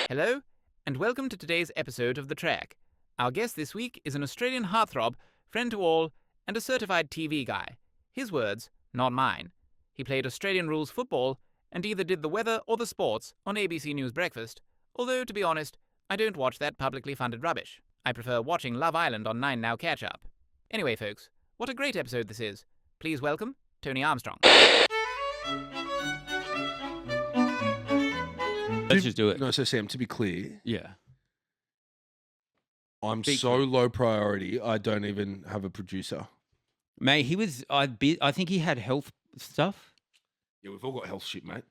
Hello, and welcome to today's episode of The Track. Our guest this week is an Australian heartthrob, friend to all, and a certified TV guy. His words, not mine. He played Australian rules football and either did the weather or the sports on ABC News Breakfast, although, to be honest, I don't watch that publicly funded rubbish. I prefer watching Love Island on 9 Now Catch Up. Anyway, folks, what a great episode this is. Please welcome Tony Armstrong. Let's just do it. No, so Sam, to be clear, Yeah. I'm so low priority, I don't even have a producer. Mate, he was, I think he had health stuff. Yeah, we've all got health shit, mate.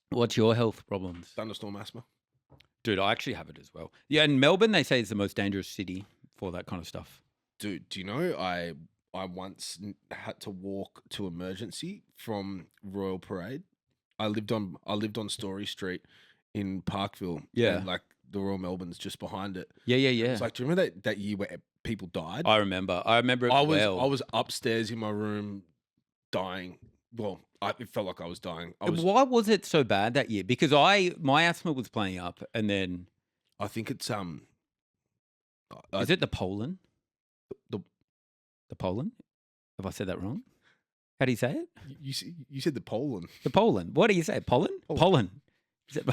What's your health problems? Thunderstorm asthma. Dude, I actually have it as well. Yeah, in Melbourne, they say it's the most dangerous city for that kind of stuff. Dude, do you know I once had to walk to emergency from Royal Parade. I lived on Story Street in Parkville. Yeah. And like the Royal Melbourne's just behind it. Yeah. It's like, do you remember that year where people died? I remember it I well. was upstairs in my room dying. Well, it felt like I was dying. Why was it so bad that year? Because my asthma was playing up, and then I think it's is it the pollen? The The pollen? Have I said that wrong? How do you say it? you said the pollen. The pollen. What do you say? Pollen? Pollen. Is it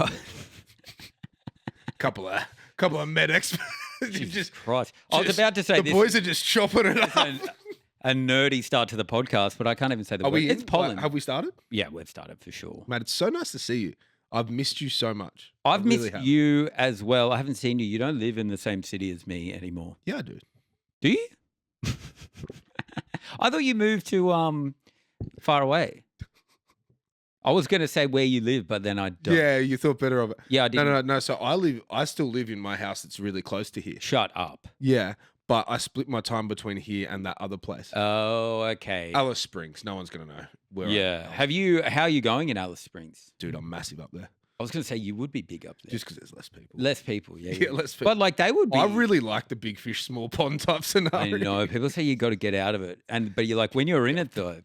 couple of medics. Jesus Christ. I was about to say the this. boys are just chopping it up. A nerdy start to the podcast, but I can't even say the word. It's pollen. Have we started? Yeah, we've started for sure. Mate, it's so nice to see you. I've missed you so much. I've missed you as well. I haven't seen you. You don't live in the same city as me anymore. Yeah, I do. Do you? I thought you moved to far away. I was going to say where you live, but then I don't. Yeah, you thought better of it. Yeah, I did. No. So I still live in my house that's really close to here. Shut up. Yeah, but I split my time between here and that other place. Oh, okay. Alice Springs. No one's gonna know where. Yeah. How are you going in Alice Springs? Dude, I'm massive up there. I was going to say you would be big up there. Just because there's less people. Less people, yeah. Yeah, less people. But like they would be. I really like the big fish, small pond type scenario. I know. People say you got to get out of it, but you're like when you're in it though,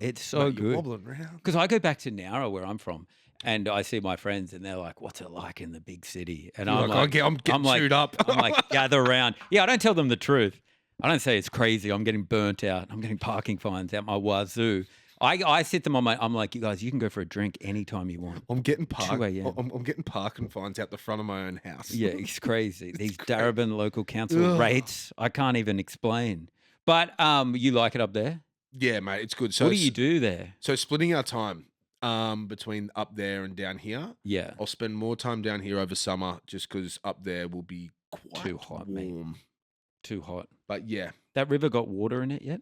it's so Mate, you're good. wobbling around. Because I go back to Nowra where I'm from, and I see my friends, and they're like, "What's it like in the big city?" And I'm I'm getting chewed up. I'm like, gather around. Yeah, I don't tell them the truth. I don't say it's crazy. I'm getting burnt out. I'm getting parking fines out my wazoo. I sit them on I'm like, you guys, you can go for a drink anytime you want. I'm getting 2 park. a.m. I'm getting parking fines out the front of my own house. Yeah, it's crazy. These Darebin local council rates, I can't even explain. But you like it up there? Yeah, mate, it's good. So what do you do there? So splitting our time between up there and down here. Yeah. I'll spend more time down here over summer just because up there will be quite Too hot, mate. warm. Too hot. But yeah. That river got water in it yet?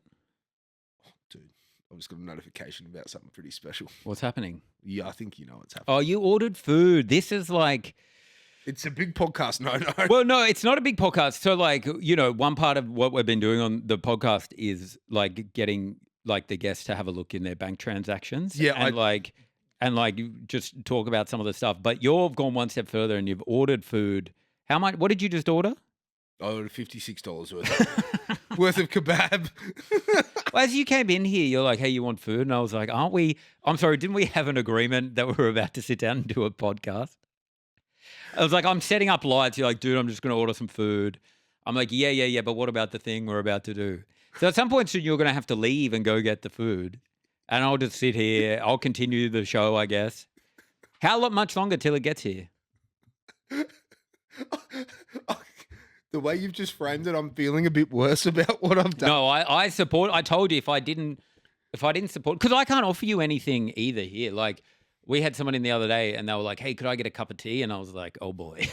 Dude, I just got a notification about something pretty special. What's happening? Yeah, I think you know what's happening. Oh, you ordered food. This is like... It's a big podcast. No. Well, no, it's not a big podcast. So like, one part of what we've been doing on the podcast is like getting like the guests to have a look in their bank transactions. Yeah. And just talk about some of the stuff. But you've gone one step further and you've ordered food. How much? What did you just order? I ordered $56 worth of kebab. Well, as you came in here, you're like, hey, you want food? And I was like, I'm sorry, didn't we have an agreement that we were about to sit down and do a podcast? I was like, I'm setting up lights. You're like, dude, I'm just going to order some food. I'm like, yeah. But what about the thing we're about to do? So at some point soon, you're going to have to leave and go get the food. And I'll just sit here. I'll continue the show, I guess. How much longer till it gets here? The way you've just framed it, I'm feeling a bit worse about what I've done. No, I support. I told you if I didn't support, because I can't offer you anything either here. Like we had someone in the other day and they were like, hey, could I get a cup of tea? And I was like, oh boy,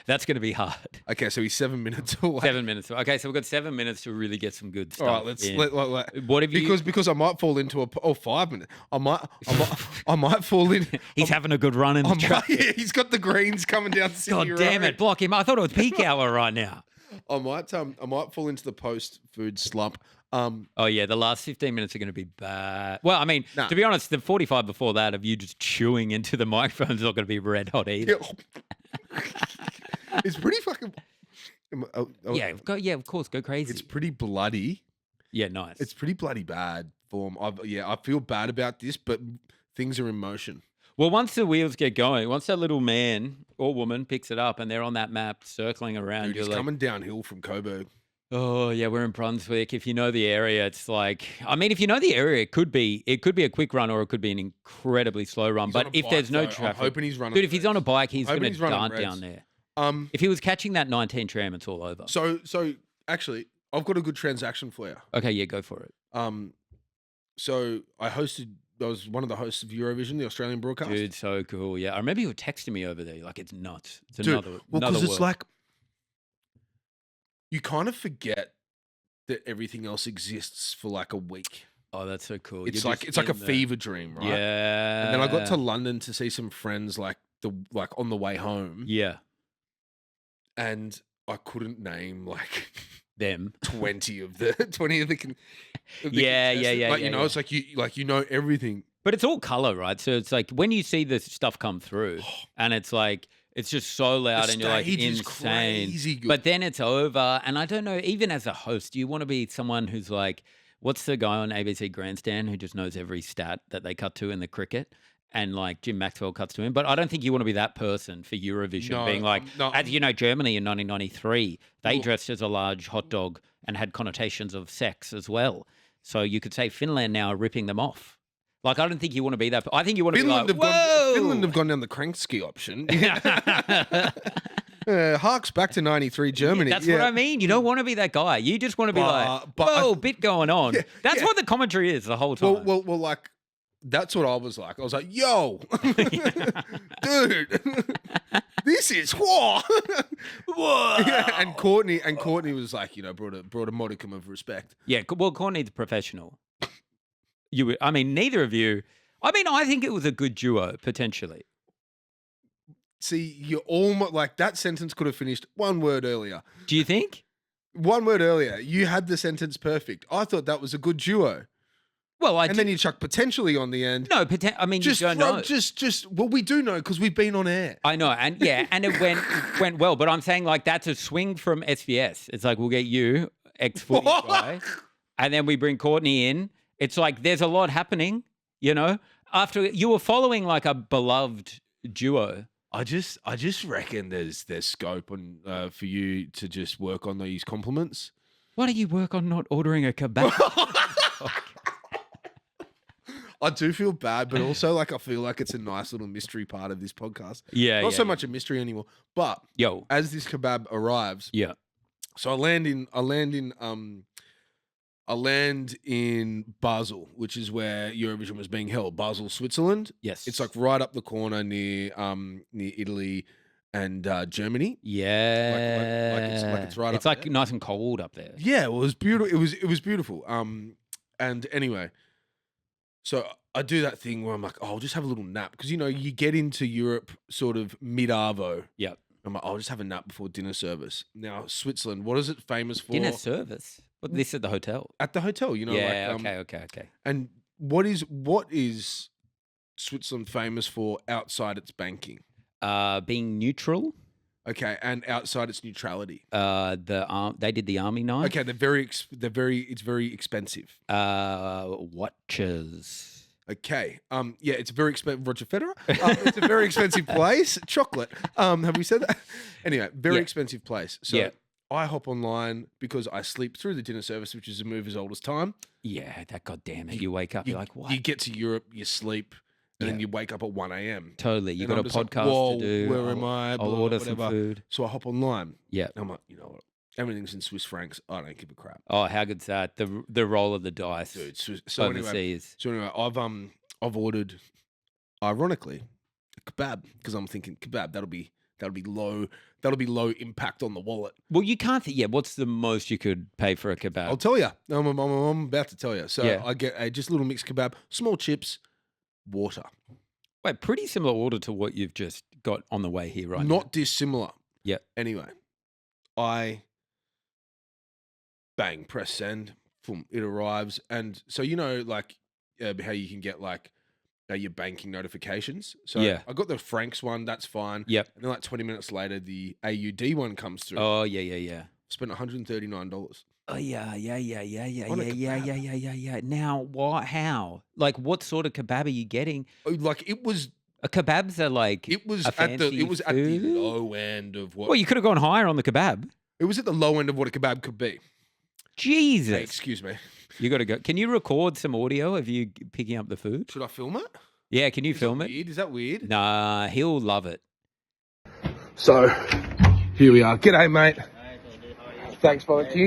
that's going to be hard. Okay, so he's 7 minutes away. 7 minutes. Okay, so we've got 7 minutes to really get some good stuff. All right, What have you? Because I might fall into 5 minutes. I might fall in. He's having a good run in the traffic. Yeah, he's got the greens coming down Sydney God damn Road. it! Block him. I thought it was peak hour right now. I might fall into the post food slump. Oh yeah, the last 15 minutes are going to be bad. Well, I mean, to be honest, the 45 before that of you just chewing into the microphone is not going to be red hot either. It's pretty fucking. Yeah, of course, go crazy. It's pretty bloody. Yeah, nice. It's pretty bloody bad form. I feel bad about this, but things are in motion. Well, once the wheels get going, once that little man or woman picks it up and they're on that map circling around. Dude, You're he's like, coming downhill from Coburg. oh yeah, we're in Brunswick. If you know the area, it's like, I mean, if you know the area, it could be a quick run or it could be an incredibly slow run. He's on But a if bike, there's no though. traffic, I'm hoping he's running. dude, if he's on a reds. bike, he's hoping going he's to running dart reds. down there. Um, If he was catching that 19 tram, it's all over. so actually, I've got a good transaction for you. Okay, yeah, go for it. So I was one of the hosts of Eurovision, the Australian broadcast. Dude, so cool. Yeah, I remember you were texting me over there. Like, it's nuts. It's Dude, another because it's world. like you kind of forget that everything else exists for like a week. Oh, that's so cool. It's You're like just it's like a in the- fever dream, right? Yeah. And then I got to London to see some friends like on the way home, Yeah, and I couldn't name like them. 20 of the Yeah, contestants. Like, you know, yeah. it's like you know everything. But it's all color, right? So it's like when you see this stuff come through, and it's like it's just so loud, The and you're like stage is insane. crazy good. But then it's over, and I don't know. Even as a host, you want to be someone who's like, what's the guy on ABC Grandstand who just knows every stat that they cut to in the cricket? And like Jim Maxwell cuts to him, but I don't think you want to be that person for Eurovision, No, being like, no. as you know, Germany in 1993, they Well- dressed as a large hot dog and had connotations of sex as well. So you could say Finland now are ripping them off. Like, I don't think you want to be that. I think you want to Finland be have like, whoa! Finland have gone down the Kranksky option. Harks back to 93 Germany. That's what I mean. You don't want to be that guy. You just want to be like, but whoa, bit going on. Yeah, That's yeah. what the commentary is the whole time. Well, like that's what I was like. I was like, yo, dude, this is what. And Courtney was like, you know, brought a modicum of respect. Yeah, well, Courtney's professional. I mean, neither of you. I mean, I think it was a good duo potentially. See, you're almost like that sentence could have finished one word earlier. Do you think? One word earlier, you had the sentence perfect. I thought that was a good duo, Well, and then you chuck potentially on the end. no. I mean, you don't know. Well, we do know because we've been on air. I know, and yeah, and it went well. But I'm saying like that's a swing from SBS. It's like we'll get you ex-footy guy, and then we bring Courtney in. It's like there's a lot happening, you know. After you were following like a beloved duo. I just reckon there's scope on for you to just work on these compliments. Why don't you work on not ordering a kebab? I do feel bad, but also like I feel like it's a nice little mystery part of this podcast. Yeah, Not yeah, so yeah. much a mystery anymore. But Yo, as this kebab arrives, yeah, so I land in Basel, which is where Eurovision was being held. Basel, Switzerland. yes, It's like right up the corner near Italy and Germany. yeah, like it's right It's up like there. nice and cold up there. Yeah, well, it was beautiful. It was beautiful. And anyway, so I do that thing where I'm like, oh, I'll just have a little nap because you know you get into Europe sort of mid-arvo. Yep. I'm like, I'll just have a nap before dinner service. Now, Switzerland, what is it famous for? Dinner service. But this at the hotel. At the hotel, you know. Yeah. like, Okay. And what is Switzerland famous for outside its banking? Being neutral. Okay, and outside its neutrality. They did the army knife. Okay, it's very expensive. Watches. Okay. Yeah, it's very expensive. Roger Federer. It's a very expensive place. Chocolate. Have we said that? Anyway, very Yeah. expensive place. So Yeah. I hop online because I sleep through the dinner service, which is a move as old as time. Yeah, that goddamn it. You wake up, you're like, what? You get to Europe, you sleep, and then Yeah. you wake up at 1 a.m. Totally. You And got I'm a just like, podcast whoa, to do. where am I? I'll Blah, order some whatever. food. So I hop online. Yeah. And I'm like, you know what? Everything's in Swiss francs. I don't give a crap. Oh, how good's that? The roll of the dice. Dude, so anyway, overseas. I've ordered, ironically, a kebab because I'm thinking kebab that'll be low impact on the wallet. Well, you can't. What's the most you could pay for a kebab? I'll tell you. I'm about to tell you. So Yeah. I get a just little mixed kebab, small chips, water. Wait, pretty similar order to what you've just got on the way here, right? Not dissimilar. Yep. Anyway, I bang, press send, boom, it arrives, and so you know, like how you can get like your banking notifications. So Yeah. I got the francs one. That's fine. Yep. And then like 20 minutes later, the AUD one comes through. Oh, yeah. Spent $139. Oh, yeah. On a Now, what? How? Like, what sort of kebab are you getting? Like it was Kebabs are like It was a at the fancy it was at the food? low end of what Well, you could have gone higher on the kebab. it was at the low end of what a kebab could be. Jesus. Hey, excuse me. You got to go. Can you record some audio of you picking up the food? Should I film it? Yeah, can you Is film that it? weird? Is that weird? Nah, he'll love it. So, here we are. G'day, mate. Thanks, brother. Can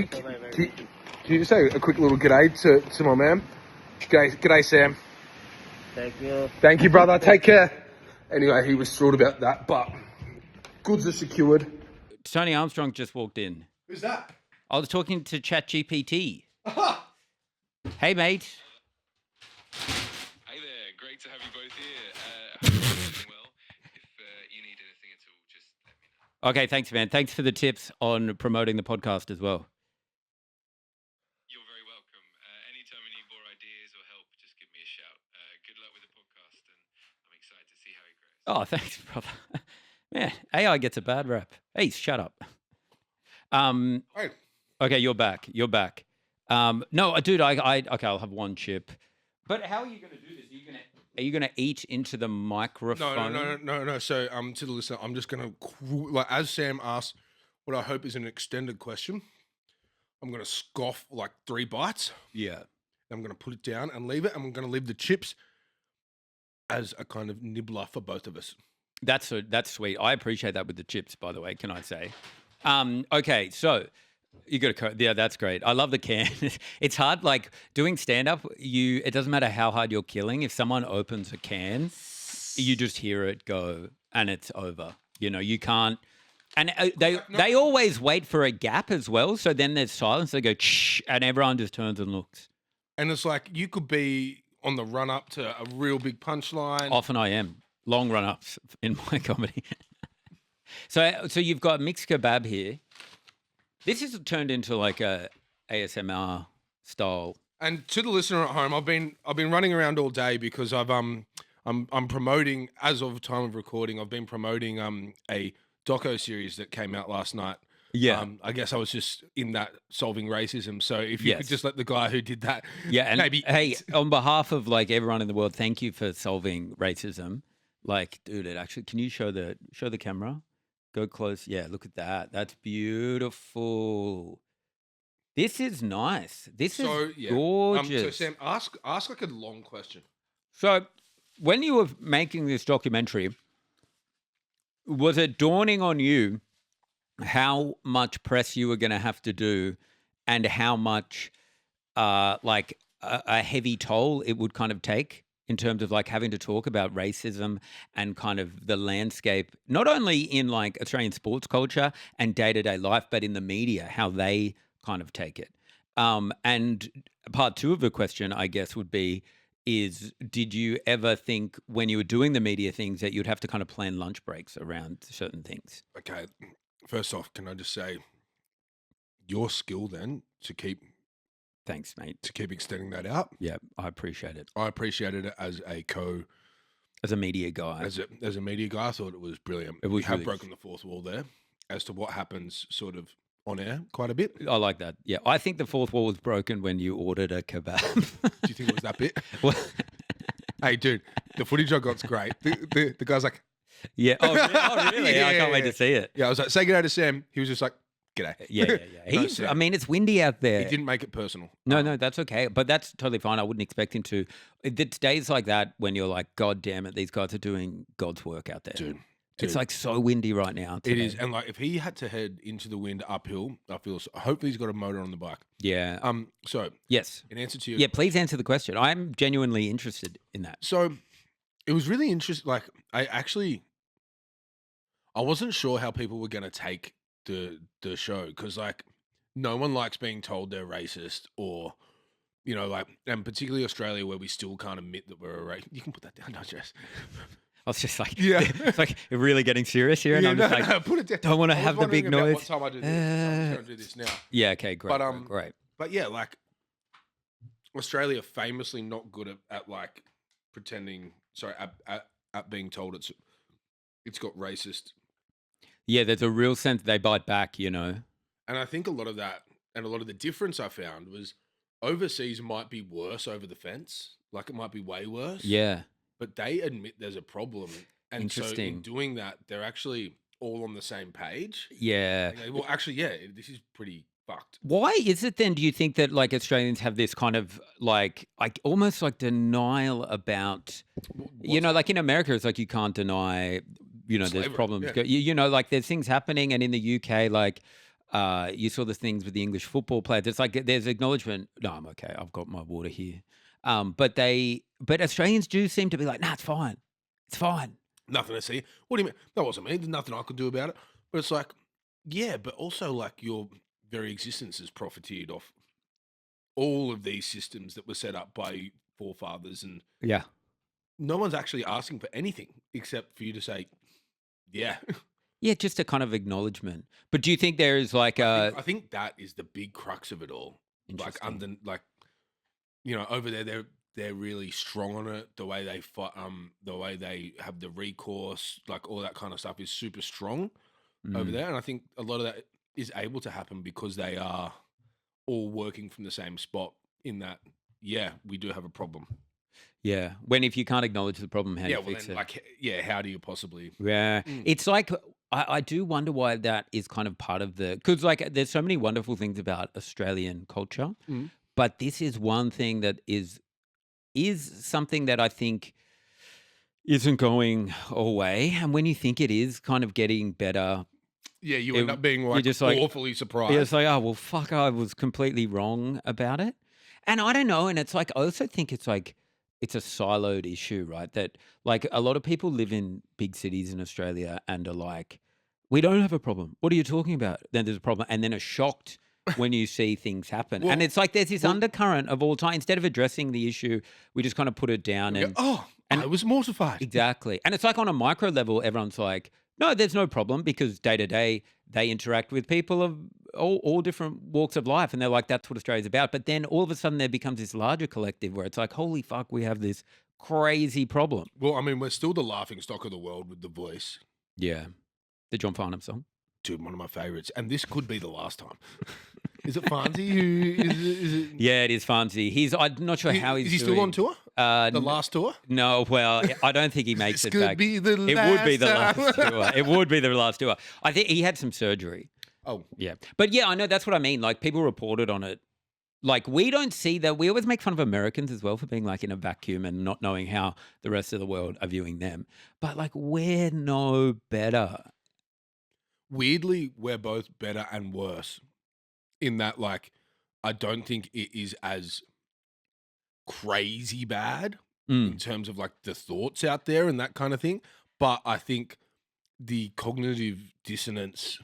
you just say a quick little g'day to my man? G'day, Sam. Thank you, brother. Take care. Anyway, he was thrilled about that, but goods are secured. Tony Armstrong just walked in. Who's that? I was talking to ChatGPT. Aha! Hey, mate. Hey there, great to have you both here. Hope you're doing well. If you need anything at all, just let me know. Okay, thanks, man. Thanks for the tips on promoting the podcast as well. You're very welcome. Anytime you need more ideas or help, just give me a shout. Good luck with the podcast, and I'm excited to see how it grows. Oh, thanks, brother. Man, AI gets a bad rap. Hey, shut up. Hey. Okay, you're back. You're back. No, dude, okay, I'll have one chip. But how are you going to do this? Are you gonna eat into the microphone? No. So, to the listener, I'm just gonna like as Sam asked, what I hope is an extended question. I'm gonna scoff like 3 bites. Yeah. I'm gonna put it down and leave it. I'm gonna leave the chips as a kind of nibbler for both of us. That's sweet. I appreciate that with the chips, by the way, can I say? Okay, so you got to, yeah, that's great. I love the can. It's hard, like doing stand-up, it doesn't matter how hard you're killing. If someone opens a can, you just hear it go and it's over. You know, you can't, and they always wait for a gap as well. So then there's silence. They go, shh, and everyone just turns and looks. And it's like you could be on the run up to a real big punchline. Often I am. Long run-ups in my comedy. So you've got mixed kebab here. This is turned into like a ASMR style. And to the listener at home, I've been running around all day because I'm promoting, as of time of recording, I've been promoting a doco series that came out last night. Yeah. I guess I was just in that solving racism. So if you could Yes. just let the guy who did that, Yeah, and maybe hey, on behalf of like everyone in the world, thank you for solving racism. Like, dude, it actually, can you show the camera? Go close. Yeah, look at that. That's beautiful. This is nice. This is gorgeous. So Sam, ask like a long question. So, when you were making this documentary, was it dawning on you how much press you were going to have to do and how much like a heavy toll it would kind of take in terms of like having to talk about racism and kind of the landscape, not only in like Australian sports culture and day-to-day life, but in the media, how they kind of take it. And part 2 of the question, I guess, would be, did you ever think when you were doing the media things that you'd have to kind of plan lunch breaks around certain things? Okay, first off, can I just say your skill then to keep Thanks, mate. extending that out? Yeah, I appreciate it. I appreciated it as a media guy. As a media guy, I thought it was brilliant. It was you have really broken the fourth wall there as to what happens sort of on air quite a bit. I like that. Yeah, I think the fourth wall was broken when you ordered a kebab. Do you think it was that bit? Well, Hey, dude, the footage I got's great. The guy's like, yeah. Oh, really? Yeah, I can't wait yeah. to see it. yeah, I was like, say g'day to Sam. He was just like, g'day. Yeah. No, He's, Sam. I mean, it's windy out there. He didn't make it personal. No, that's okay. But that's totally fine. I wouldn't expect him to. It's days like that when you're like, God damn it, these guys are doing God's work out there. Dude. It's like so windy right now. It today. is. And like, if he had to head into the wind uphill, hopefully he's got a motor on the bike. Yeah. So Yes. in answer to your Yeah, please answer the question. I'm genuinely interested in that. So it was really interesting. Like, I wasn't sure how people were going to take the show because, like, no one likes being told they're racist or, you know, like, and particularly Australia where we still can't admit that we're a race. You can put that down, don't Jess? I was just like, Yeah. it's like you're really getting serious here, and I'm just like, put it down. don't want to I was have the big wondering about noise. What time I do this? I'm just going to do this now. Yeah, okay, great. But, great. But yeah, like Australia famously not good at like pretending. Sorry, at being told it's got racist. Yeah, there's a real sense they bite back, you know. And I think a lot of that and a lot of the difference I found was overseas might be worse over the fence. Like it might be way worse. Yeah. but they admit there's a problem, and so in Interesting. doing that, they're actually all on the same page. Yeah. They go, well, actually, yeah, this is pretty fucked. Why is it then, do you think, that like Australians have this kind of like almost like denial about, you What's know, that? like in America, it's like you can't deny, you know, there's Slavery, problems. yeah. You know, like there's things happening. And in the UK, like you saw the things with the English football players. It's like there's acknowledgement. No, I'm okay. I've got my water here. But Australians do seem to be like, nah, it's fine. It's fine. Nothing to see. What do you mean? That wasn't me. There's nothing I could do about it. But it's like, yeah, but also like your very existence has profiteered off all of these systems that were set up by forefathers, and Yeah. no one's actually asking for anything except for you to say, yeah. Yeah, just a kind of acknowledgement. But do you think there is like I think that is the big crux of it all. Like Interesting. over there, they're really strong on it. The way they fight, the way they have the recourse, like all that kind of stuff is super strong over Mm. there. And I think a lot of that is able to happen because they are all working from the same spot. In that, yeah, we do have a problem. Yeah. When if you can't acknowledge the problem, how do Yeah, you well fix then, it? how do you possibly? Yeah. Mm. It's like I do wonder why that is kind of part of the, because like there's so many wonderful things about Australian culture, Mm. but this is one thing that is something that I think isn't going away. And when you think it is kind of getting better, Yeah, you end It- up being you're like just like- awfully surprised. it's like, oh well, fuck, I was completely wrong about it. And I don't know. And it's like, I also think it's like, it's a siloed issue, right? That like a lot of people live in big cities in Australia and are like, we don't have a problem. What are you talking about? Then there's a problem. And then are shocked when you see things happen. Well- and it's like, there's this well- undercurrent of all time. Instead of addressing the issue, we just kind of put it down You go, and oh, and- I was mortified. exactly. And it's like on a micro level, everyone's like, no, there's no problem because day to day they interact with people of all different walks of life. And they're like, that's what Australia's about. But then all of a sudden there becomes this larger collective where it's like, holy fuck, we have this crazy problem. Well, I mean, we're still the laughing stock of the world with The Voice. Yeah. The John Farnham song. Dude, one of my favorites. And this could be the last time. Is it Farnsey who is it? Yeah, it is Farnsey. I'm not sure how he's Is he still doing. on tour? The last tour? No, well, I don't think he makes This it could back. be the It would be the last last time. tour. It would be the last tour. I think he had some surgery. Oh, Yeah. But yeah, I know that's what I mean. Like people reported on it. Like we don't see that. We always make fun of Americans as well for being like in a vacuum and not knowing how the rest of the world are viewing them. But like we're no better. weirdly, we're both better and worse in that, like, I don't think it is as crazy bad Mm. in terms of like the thoughts out there and that kind of thing. But I think the cognitive dissonance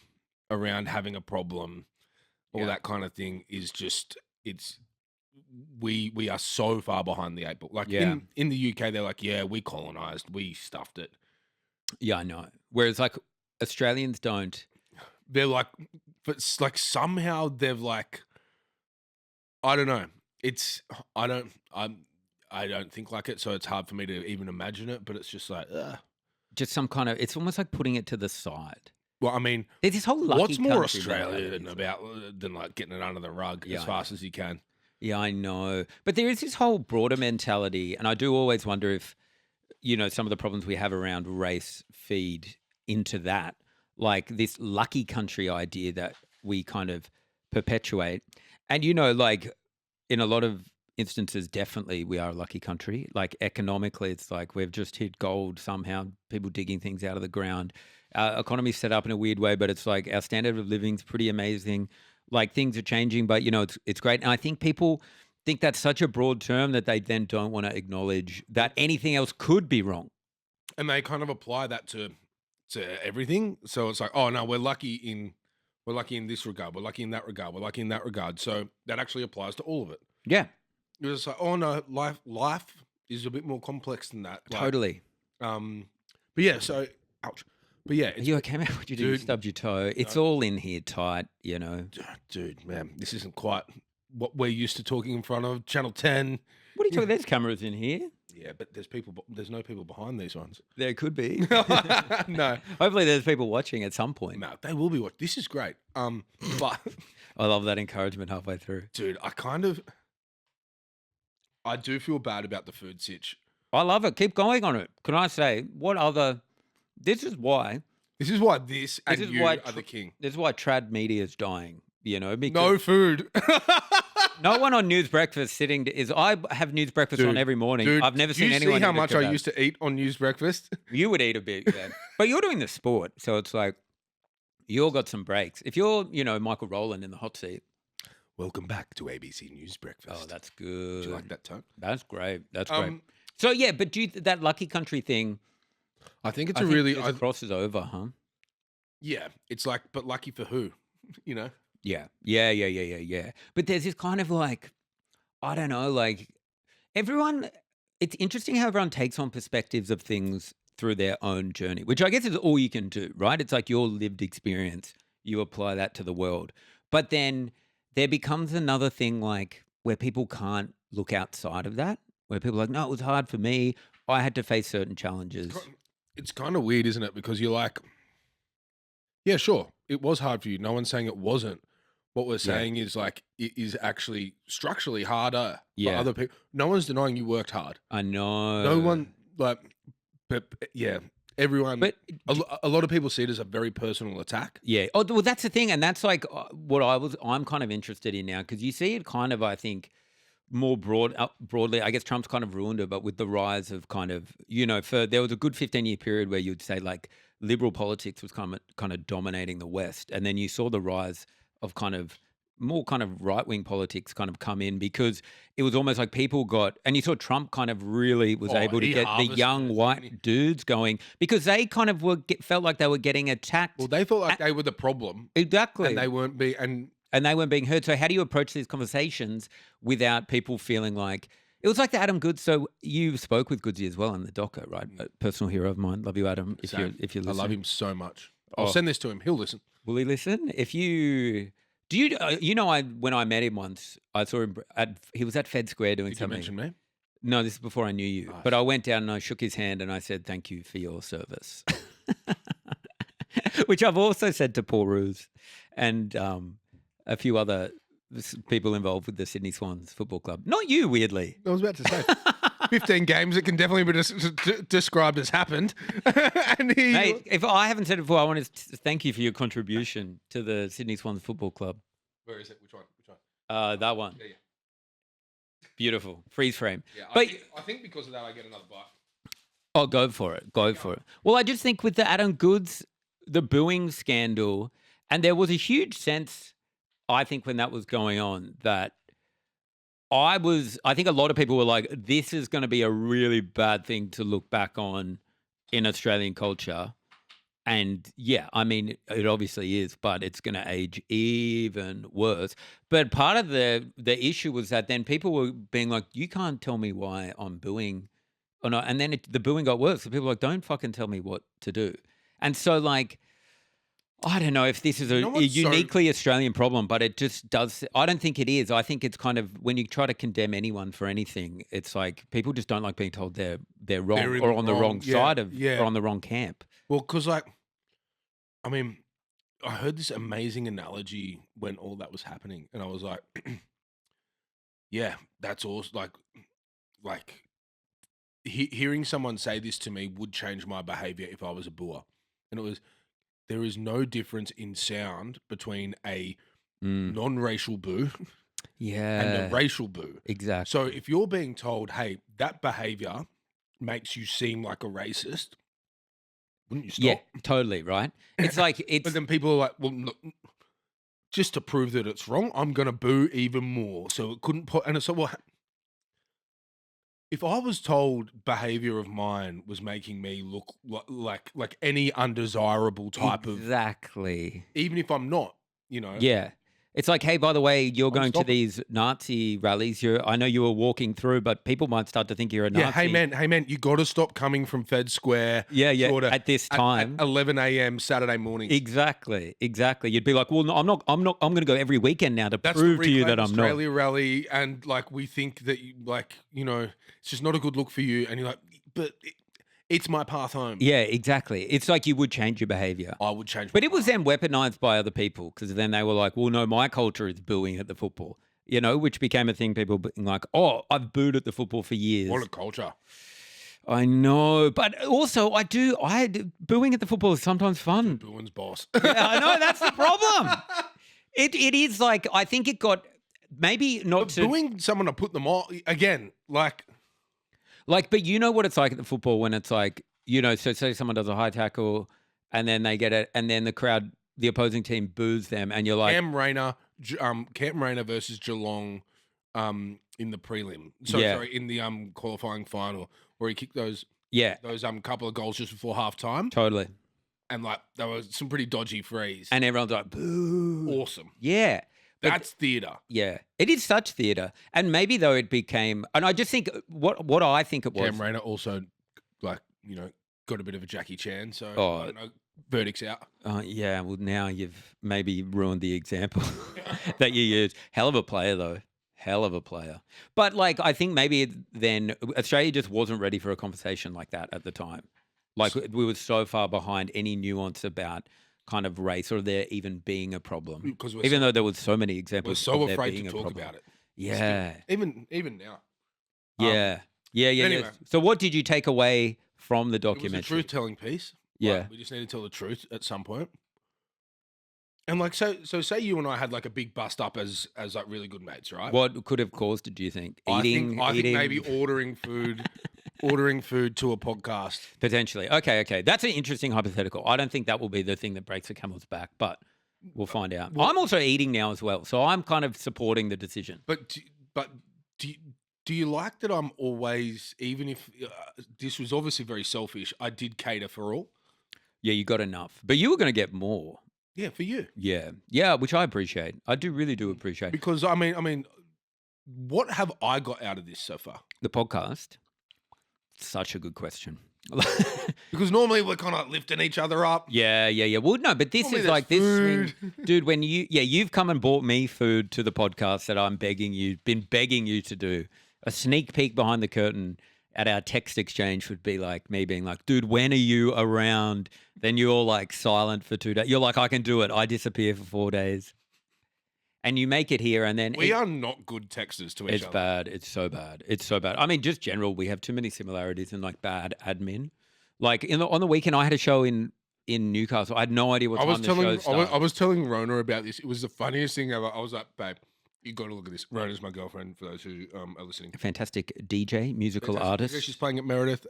around having a problem, all Yeah. that kind of thing is just we are so far behind the eight ball. Like Yeah. in the UK, they're like, yeah, we colonized, we stuffed it. Yeah, I know. Whereas like Australians don't. They're like, but like somehow they've like, I don't know. I don't think like it, so it's hard for me to even imagine it. But it's just like, ugh. Just some kind of. It's almost like putting it to the side. Well, I mean, There's this whole lucky what's more country Australian mentality. about than like getting it under the rug Yeah, as I fast as you can? Yeah, I know. But there is this whole broader mentality, and I do always wonder if, some of the problems we have around race feed into that, like this lucky country idea that we kind of perpetuate. And, like in a lot of instances, definitely we are a lucky country. Like economically, it's like we've just hit gold somehow, people digging things out of the ground. Our economy's set up in a weird way, but it's like our standard of living's pretty amazing. Like things are changing, but it's great. And I think people think that's such a broad term that they then don't want to acknowledge that anything else could be wrong. And they kind of apply that to everything. So it's like, oh no, we're lucky in this regard, we're lucky in that regard, we're lucky in that regard. So that actually applies to all of it. Yeah, You're just like, oh no, life is a bit more complex than that. Like, totally. But yeah, so ouch. But yeah, Are you okay, man? What you do? You Dude, stubbed your toe. It's all in here tight, dude, man, this isn't quite what we're used to talking in front of Channel 10. What are you talking? There's cameras in here. Yeah, but there's no people behind these ones. There could be. No, Hopefully, there's people watching at some point. no, they will be watching. This is great. But I love that encouragement halfway through. dude, I do feel bad about the food sitch I love it. Keep going on it. Can I say what other? This is why. This is why this and is you why are the king. This is why trad media is dying. You know, because No food. no one on News Breakfast I have News Breakfast on every morning. Dude, I've never do seen you anyone see how eat a much I kebab. used to eat on News Breakfast? You would eat a bit, yeah. But you're doing the sport, so it's like you all got some breaks. If you're, Michael Rowland in the hot seat. Welcome back to ABC News Breakfast. Oh, that's good. Do you like that tone? That's great. That's great. So yeah, but that lucky country thing? I think it's I a think really this crosses over, huh? yeah. It's like, but lucky for who? You know? Yeah. But there's this kind of like, I don't know, like everyone. It's interesting how everyone takes on perspectives of things through their own journey, which I guess is all you can do, right? It's like your lived experience. You apply that to the world, but then there becomes another thing like where people can't look outside of that, where people are like, no, it was hard for me. I had to face certain challenges. It's kind of weird, isn't it? Because you're like, yeah, sure, it was hard for you. No one's saying it wasn't. What we're saying is like it is actually structurally harder for other people. No one's denying you worked hard. I know. No one but yeah, everyone. But a lot of people see it as a very personal attack. yeah. Oh, well, that's the thing, and that's like what I'm kind of interested in now because you see it kind of, I think, more broadly. I guess Trump's kind of ruined it, but with the rise of kind of, there was a good 15-year period where you'd say like liberal politics was kind of dominating the West, and then you saw the rise of kind of more kind of right-wing politics kind of come in because it was almost like people got, and you saw Trump kind of really was able to get the young white dudes going because they kind of felt like they were getting attacked. Well, they felt like they were the problem. Exactly. And they weren't and they weren't being heard. So how do you approach these conversations without people feeling like, it was like the Adam Goods. So you spoke with Goodsy as well in the docker, right? A personal hero of mine. Love you, Adam. If you're listening. I love him so much. I'll send this to him. He'll listen. Will he listen? When I met him once, I saw him he was at Fed Square doing something. Did you mention me? No, this is before I knew you. Nice. But I went down and I shook his hand and I said, thank you for your service. Which I've also said to Paul Roos and a few other people involved with the Sydney Swans Football Club. Not you, weirdly. I was about to say. 15 games, it can definitely be described as happened. And Mate, if I haven't said it before, I want to thank you for your contribution to the Sydney Swans Football Club. Where is it? Which one? That one. Yeah. Beautiful. Freeze frame. Yeah, but I think because of that, I get another bite. Oh, go for it. Go for it. Well, I just think with the Adam Goods, the booing scandal, and there was a huge sense, I think, when that was going on, that I think a lot of people were like, this is going to be a really bad thing to look back on in Australian culture. And yeah, I mean, it obviously is, but it's going to age even worse. But part of the issue was that then people were being like, you can't tell me why I'm booing or not. And then the booing got worse. So people were like, don't fucking tell me what to do. And so like, I don't know if this is a uniquely Australian problem, but it just does. I don't think it is. I think it's kind of when you try to condemn anyone for anything, it's like people just don't like being told they're wrong or on the wrong side of or on the wrong camp. Well, because like, I mean, I heard this amazing analogy when all that was happening, and I was like, yeah, that's awesome. Like hearing someone say this to me would change my behavior if I was a booer, and it was. There is no difference in sound between a non-racial boo and a racial boo. Exactly. So if you're being told, hey, that behavior makes you seem like a racist, wouldn't you stop? Yeah, totally, right? It's like But then people are like, well, look, just to prove that it's wrong, I'm going to boo even more. So it couldn't put, and it's like, well, if I was told behavior of mine was making me look like any undesirable type of, exactly, even if I'm not, yeah, it's like, hey, by the way, you're going to stopping. these Nazi rallies. I know you were walking through, but people might start to think you're a Nazi. Yeah, hey man, you got to stop coming from Fed Square. Yeah, sorta at this time, at 11 a.m. Saturday morning. Exactly. You'd be like, well, no, I'm not. I'm going to go every weekend now to That's prove the to you Reclaim that I'm not. Australia rally, and like we think that it's just not a good look for you, and you're like, but it's my path home. Yeah, exactly. It's like you would change your behavior. I would change. But it was then weaponized by other people because then they were like, well, no, my culture is booing at the football, which became a thing. People being like, oh, I've booed at the football for years. What a culture. I know, but also booing at the football is sometimes fun. Booin's boss. Yeah, I know, that's the problem. It is like, I think it got maybe not But to booing someone to put them on again, like but you know what it's like at the football when it's like, so say someone does a high tackle and then they get it, and then the crowd, the opposing team boos them, and you're like, Cam Rayner versus Geelong, in the prelim. Yeah. Sorry, in the qualifying final, where he kicked those yeah, couple of goals just before half time, totally. and like there was some pretty dodgy frees. And everyone's like, boo. Awesome. Yeah. But That's theatre. yeah, it is such theatre. And maybe though it became, and I just think what I think it was. Cam Rayner also, like, got a bit of a Jackie Chan, so Oh. I don't know, verdict's out. Yeah, well, now you've maybe ruined the example that you used. Hell of a player, though. Hell of a player. But, like, I think maybe then Australia just wasn't ready for a conversation like that at the time. Like, we were so far behind any nuance about kind of race or there even being a problem. Because Even though there was so many we're examples so of there afraid being to a talk problem. about it. Yeah. Even now. Yeah. Yeah. anyway. So what did you take away from the It was a documentary? truth-telling piece. Yeah. Like, we just need to tell the truth at some point. And like, so say you and I had like a big bust up as like really good mates, right? What could have caused it, do you think? I Eating? think maybe ordering food to a podcast. Potentially. Okay. That's an interesting hypothetical. I don't think that will be the thing that breaks the camel's back, but we'll find out. Well- I'm also eating now as well, so I'm kind of supporting the decision. But do you like that I'm always, even if this was obviously very selfish, I did cater for all? Yeah, you got enough. But you were going to get more. Yeah, for you. Yeah, which I appreciate. I really do appreciate. Because I mean, what have I got out of this so far? The podcast, such a good question. Because normally we're kind of lifting each other up. Yeah. Well, no, but this Normally is there's like this food. dude, when you've come and bought me food to the podcast that I'm been begging you to do. A sneak peek behind the curtain at our text exchange would be like me being like, dude, when are you around? Then you're like silent for 2 days. You're like, I can do it. I disappear for 4 days. And you make it here, and then We are not good texters to each it's other. bad. It's so bad. It's so bad. I mean, just general, we have too many similarities in like bad admin. Like on the weekend, I had a show in Newcastle. I had no idea what time the show started. I was telling Rona about this. It was the funniest thing ever. I was like, babe, you got to look at this. Rona's my girlfriend, for those who are listening. Fantastic DJ, musical Fantastic. artist. Yeah, she's playing at Meredith.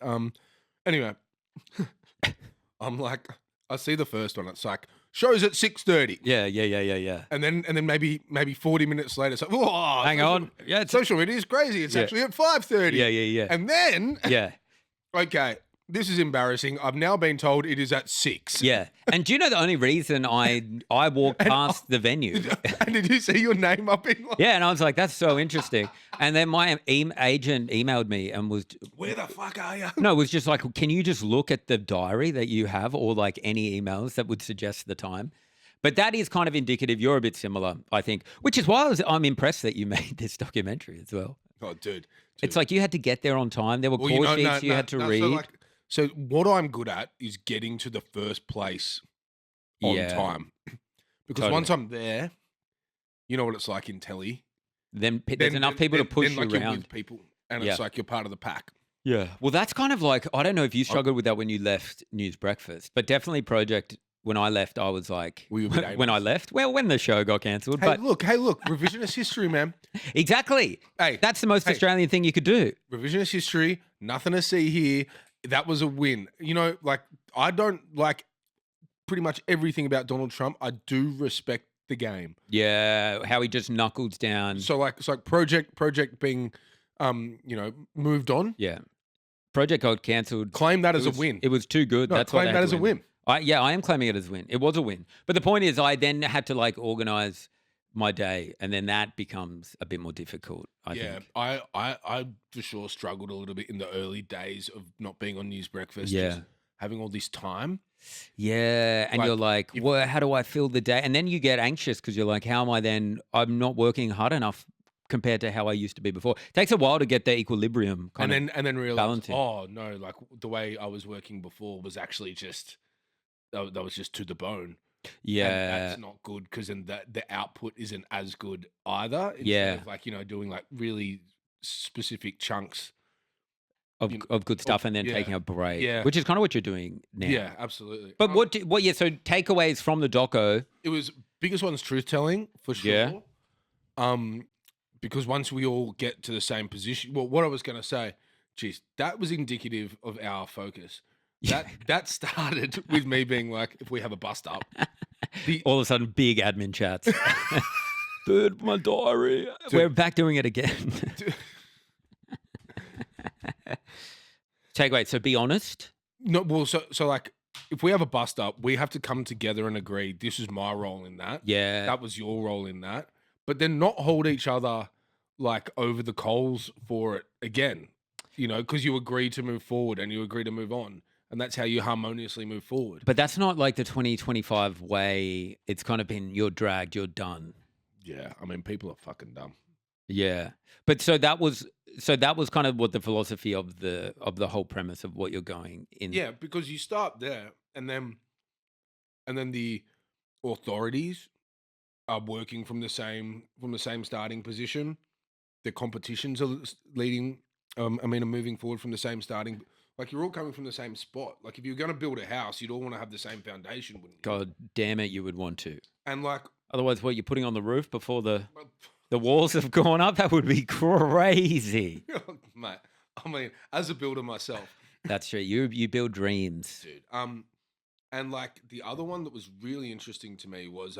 Anyway, I'm like, I see the first one. It's like, show's at 6:30. Yeah. And then maybe 40 minutes later, it's like, whoa, Hang on. Yeah, it's social media is crazy. It's Yeah. actually at 5:30. yeah. And then, Yeah. okay, this is embarrassing. I've now been told it is at 6. Yeah. And do you know the only reason I walked past the venue? And did you see your name up in? Like, Yeah, and I was like, that's so interesting. And then my agent emailed me and was where the fuck are you? No, it was just like, can you just look at the diary that you have or like any emails that would suggest the time? But that is kind of indicative. You're a bit similar, I think, which is why I'm impressed that you made this documentary as well. Oh, dude. It's like you had to get there on time. There were Well, call sheets you had to read. So what I'm good at is getting to the first place on Yeah. time. Because Totally. once I'm there, you know what it's like in telly. Then there's enough people to push like you you're around. with people, and Yeah. it's like you're part of the pack. Yeah. Well, that's kind of like, I don't know if you struggled with that when you left News Breakfast, but definitely Project, when I left, I was like, Were you a bit when I aimless? left, well, when the show got cancelled, Hey, but look, revisionist history, man. exactly. Hey, That's the most Hey. Australian thing you could do. revisionist history, nothing to see here. That was a win. You know, like, I don't like pretty much everything about Donald Trump. I do respect the game. Yeah. How he just knuckles down. So like, it's like project being, moved on. Yeah. Project got cancelled. Claim that as It was- a win. It was too good. No, That's why claim they that had as to a win. I am claiming it as a win. It was a win. But the point is, I then had to like organize my day, and then that becomes a bit more difficult, I think. I for sure struggled a little bit in the early days of not being on News Breakfast. Yeah. Just having all this time. Yeah, and Like, you're like, if- well, how do I fill the day? And then you get anxious because you're like, how am I then? I'm not working hard enough compared to how I used to be before. It takes a while to get the equilibrium. And then realize, balancing. oh no, like the way I was working before was actually just that was just to the bone. And Yeah, that's not good because then the output isn't as good either. Instead Yeah. of like, doing like really specific chunks. of good stuff and then yeah, taking a break. yeah. Which is kind of what you're doing now. Yeah, absolutely. But so takeaways from the doco. It was biggest one's truth telling for sure. Yeah. Because once we all get to the same position, well, what I was going to say, geez, that was indicative of our focus. That started with me being like, if we have a bust up, All of a sudden, big admin chats. Dude, my diary. We're back doing it again. Takeaway. So be honest. No, well, so like, if we have a bust up, we have to come together and agree. This is my role in that. Yeah. That was your role in that. But then not hold each other like over the coals for it again, because you agree to move forward and you agree to move on. And that's how you harmoniously move forward. But that's not like the 2025 way. It's kind of been, you're dragged, you're done. Yeah. I mean, people are fucking dumb. Yeah. But so that was kind of what the philosophy of the whole premise of what you're going in. Yeah, because you start there and then the authorities are working from the same starting position. The competitions are leading are moving forward from the same starting. Like, you're all coming from the same spot. Like, if you're going to build a house, you'd all want to have the same foundation, wouldn't you? God damn it, you would want to. And like, otherwise, what you're putting on the roof before the walls have gone up, that would be crazy. Mate, I mean, as a builder myself. That's true. You build dreams. Dude. And like, the other one that was really interesting to me was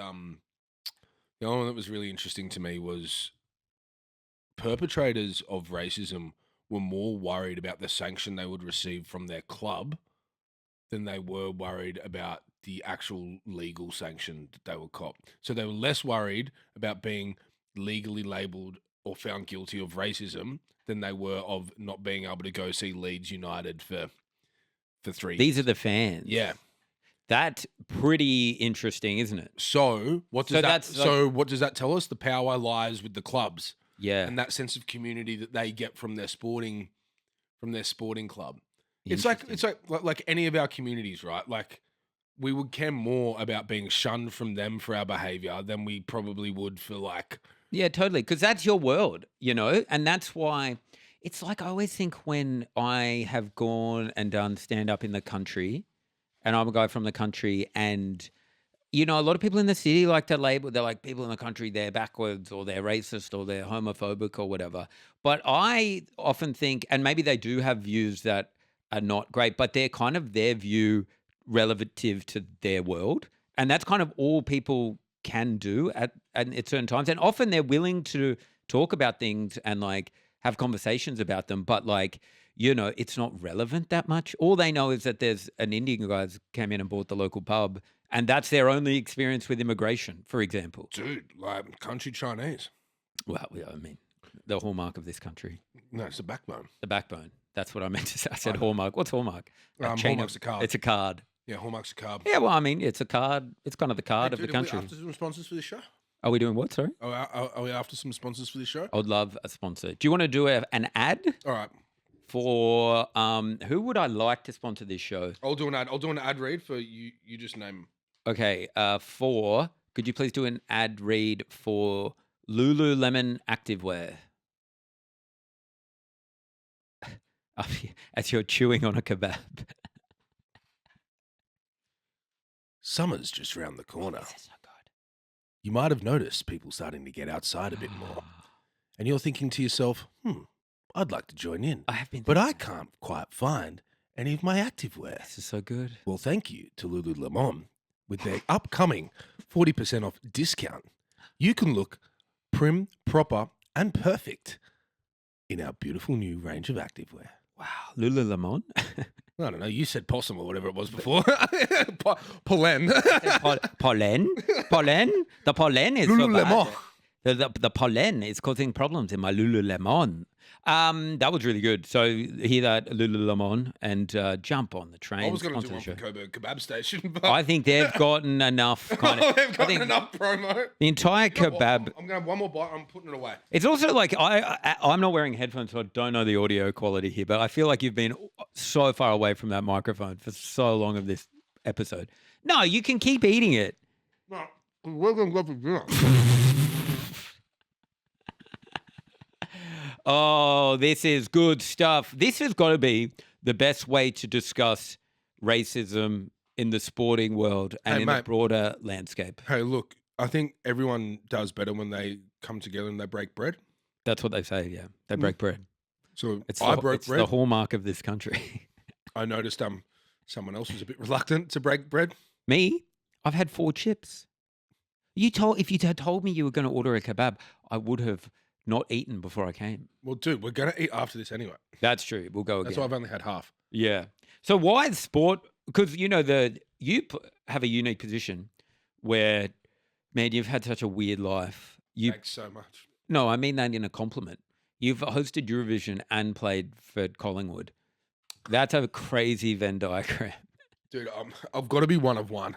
perpetrators of racism were more worried about the sanction they would receive from their club than they were worried about the actual legal sanction that they would cop. So they were less worried about being legally labelled or found guilty of racism than they were of not being able to go see Leeds United for 3 These years. are the fans. Yeah. That's pretty interesting, isn't it? So what does what does that tell us? The power lies with the clubs. Yeah. And that sense of community that they get from their sporting club. It's like any of our communities, right? Like, we would care more about being shunned from them for our behavior than we probably would for like. Yeah, totally. Because that's your world, and that's why it's like, I always think when I have gone and done stand up in the country, and I'm a guy from the country, and a lot of people in the city like to label, they're like, people in the country, they're backwards or they're racist or they're homophobic or whatever. But I often think, and maybe they do have views that are not great, but they're kind of their view relative to their world. And that's kind of all people can do at certain times. And often they're willing to talk about things and like have conversations about them. But like, it's not relevant that much. All they know is that there's an Indian guy who's came in and bought the local pub. And that's their only experience with immigration, for example. Dude, like country Chinese. Well, I mean, the hallmark of this country. No, it's the backbone. The backbone. That's what I meant to say. I said hallmark. What's hallmark? Hallmark's a card. It's a card. Yeah, hallmark's a card. Yeah, well, I mean, it's a card. It's kind of the card of the country. Are we after some sponsors for this show? Are we doing what, sorry? Are we after some sponsors for this show? I would love a sponsor. Do you want to do an ad? All right. For, who would I like to sponsor this show? I'll do an ad read for you. You just name them. Okay, could you please do an ad read for Lululemon Activewear? As you're chewing on a kebab. Summer's just around the corner. This is so good. You might have noticed people starting to get outside a bit more. And you're thinking to yourself, I'd like to join in. I have been. But I can't quite find any of my activewear. This is so good. Well, thank you to Lululemon. With their upcoming 40% off discount, you can look prim, proper, and perfect in our beautiful new range of activewear. Wow, Lululemon? I don't know. You said possum or whatever it was before. Pollen. Pollen? Pollen? The pollen is Lululemon. The pollen is causing problems in my Lululemon. That was really good. So hear that, Lululemon, and jump on the train. I was going to do one for Kebab Station, but I think they've gotten enough. They've gotten enough promo. The entire kebab. I'm going to have one more bite. I'm putting it away. It's also like I'm not wearing headphones, so I don't know the audio quality here. But I feel like you've been so far away from that microphone for so long of this episode. No, you can keep eating it. No, we're going to go for dinner. Oh, this is good stuff. This has got to be the best way to discuss racism in the sporting world and Hey, in the mate. broader landscape. Hey, look, I think everyone does better when they come together and they break bread. That's what they say, yeah. They break bread. So It's I the, broke it's bread. the hallmark of this country. I noticed someone else was a bit reluctant to break bread. Me, I've had 4 chips. If you had told me you were going to order a kebab, I would have not eaten before I came. Well, dude, we're gonna eat after this anyway. That's true. We'll go again. That's why I've only had half. Yeah. So why is sport? Because you have a unique position where, man, you've had such a weird life. Thanks so much. No, I mean that in a compliment. You've hosted Eurovision and played for Collingwood. That's a crazy Venn diagram. Dude, I've got to be one of one.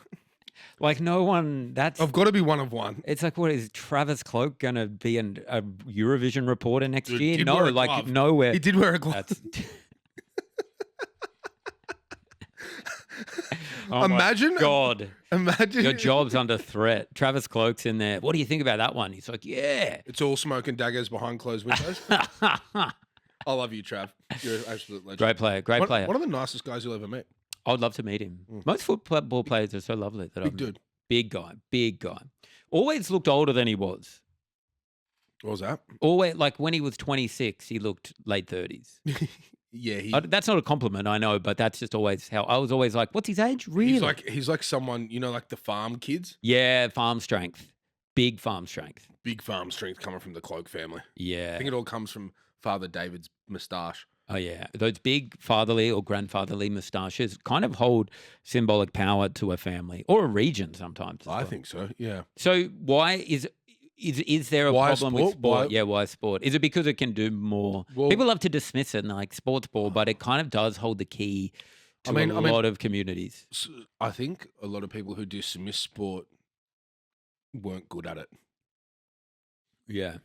Like no one. I've got to be one of one. It's like, what is Travis Cloak going to be a Eurovision reporter next Dude, year? did No, wear a like glove. nowhere. He did wear a glove. That's. Oh my Imagine, God, imagine your job's under threat. Travis Cloak's in there. What do you think about that one? He's like, yeah. It's all smoke and daggers behind closed windows. I love you, Trav. You're an absolute legend. Great player, great player. One of the nicest guys you'll ever meet. I would love to meet him. Most football players are so lovely that Big dude. Big guy. Always looked older than he was. What was that? Always, like when he was 26, he looked late 30s. Yeah, That's not a compliment, I know, but that's just always how I was always like, what's his age? Really? he's like someone, like the farm kids. Yeah, farm strength. Big farm strength. Big farm strength coming from the Cloak family. Yeah. I think it all comes from Father David's moustache. Oh, yeah. Those big fatherly or grandfatherly moustaches kind of hold symbolic power to a family or a region sometimes. I think so, yeah. So why is there a Why problem with sport? sport? Why sport? Is it because it can do more? Well- People love to dismiss it and like sports ball, but it kind of does hold the key to a lot of communities. I think a lot of people who dismiss sport weren't good at it. Yeah.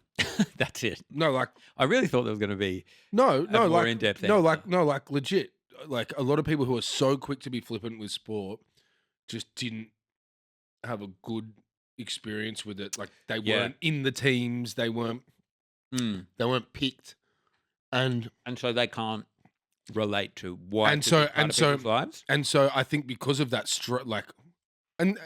That's it. No, like I really thought there was going to be no, more like in-depth no, answer. like legit. Like a lot of people who are so quick to be flippant with sport just didn't have a good experience with it. Like they weren't in the teams, they weren't picked, and so they can't relate to why. and it's so a big part and of so people's lives. and so I think because of that, and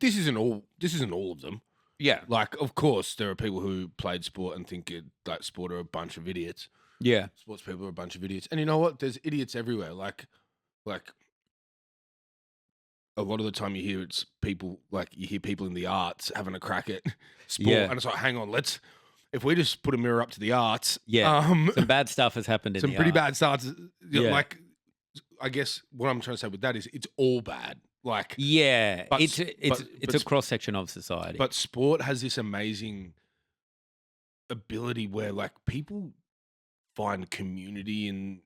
this isn't all of them. Yeah. Like, of course, there are people who played sport and think that sport are a bunch of idiots. Yeah. Sports people are a bunch of idiots, and you know what? There's idiots everywhere. Like a lot of the time you hear people in the arts having a crack at sport, Yeah. and it's like, hang on, if we just put a mirror up to the arts, Some bad stuff has happened in some the pretty bad arts. starts. Yeah. Like, I guess what I'm trying to say with that is it's all bad. Like, Yeah. But it's but a cross section of society. but sport has this amazing ability where like people find community in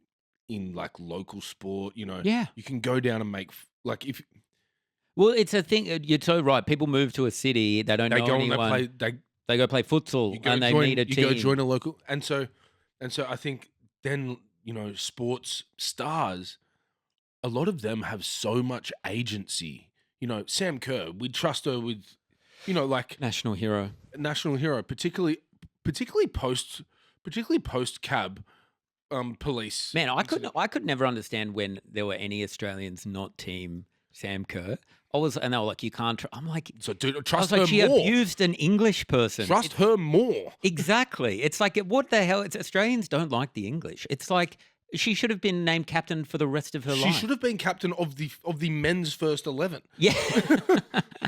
like local sport. yeah. You can go down and make like if Well, it's a thing. You're so right. People move to a city. They don't they know go anyone. and They go play futsal you go and they join, meet a you team. go join a local, and so I think then sports stars, a lot of them have so much agency. Sam Kerr, we trust her with, like National hero. national hero, particularly post cab police. Man, incident. I could never understand when there were any Australians not team Sam Kerr. And they were like, you can't. I'm like, So, dude, I was trust like, her she more. abused an English person. Trust her more. Exactly. It's like, what the hell? Australians don't like the English. It's like she should have been named captain for the rest of her She life. should have been captain of the men's first 11 Yeah.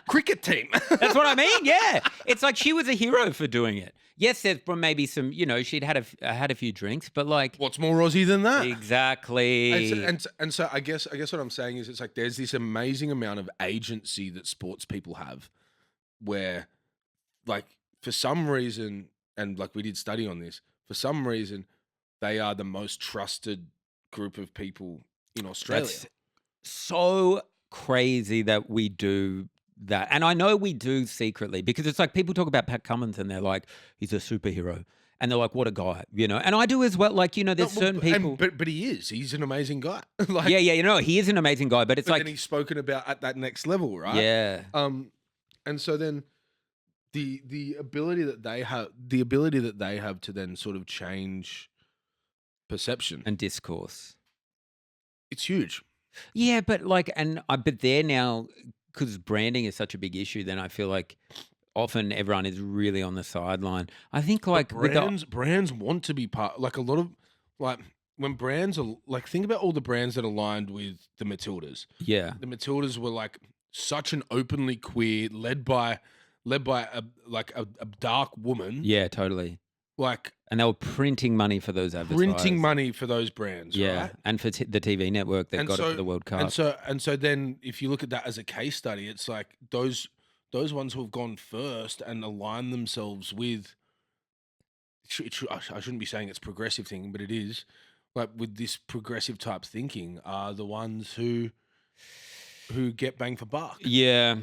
cricket team. That's what I mean. Yeah. It's like she was a hero for doing it. Yes, there's maybe some, she'd had a few drinks, but like. What's more Aussie than that? Exactly. And so I guess what I'm saying is it's like there's this amazing amount of agency that sports people have where like for some reason, and like we did study on this, for some reason they are the most trusted group of people in Australia. That's so crazy that we do that. And I know we do secretly because it's like people talk about Pat Cummins and they're like, he's a superhero. And they're like, what a guy, And I do as well. Like, there's certain people. But he is. He's an amazing guy. Like, Yeah, he is an amazing guy, but it's but like. then he's spoken about at that next level, right? Yeah. And so then the ability that they have to then sort of change perception. and discourse. It's huge. Yeah, but but they're now, because branding is such a big issue. Then I feel like often everyone is really on the sideline. I think But with brands want to be part. Like a lot of when brands are like, think about all the brands that aligned with the Matildas. yeah, The Matildas were like such an openly queer, led by a dark woman. yeah, totally. Like And they were printing money for those advertisers. printing money for those brands. Yeah, Right? and for the TV network that And got it so- for the World Cup. And so then if you look at that as a case study, it's like those ones who have gone first and aligned themselves with. I shouldn't be saying it's progressive thing, but it is. Like with this progressive type thinking are the ones who get bang for buck. Yeah,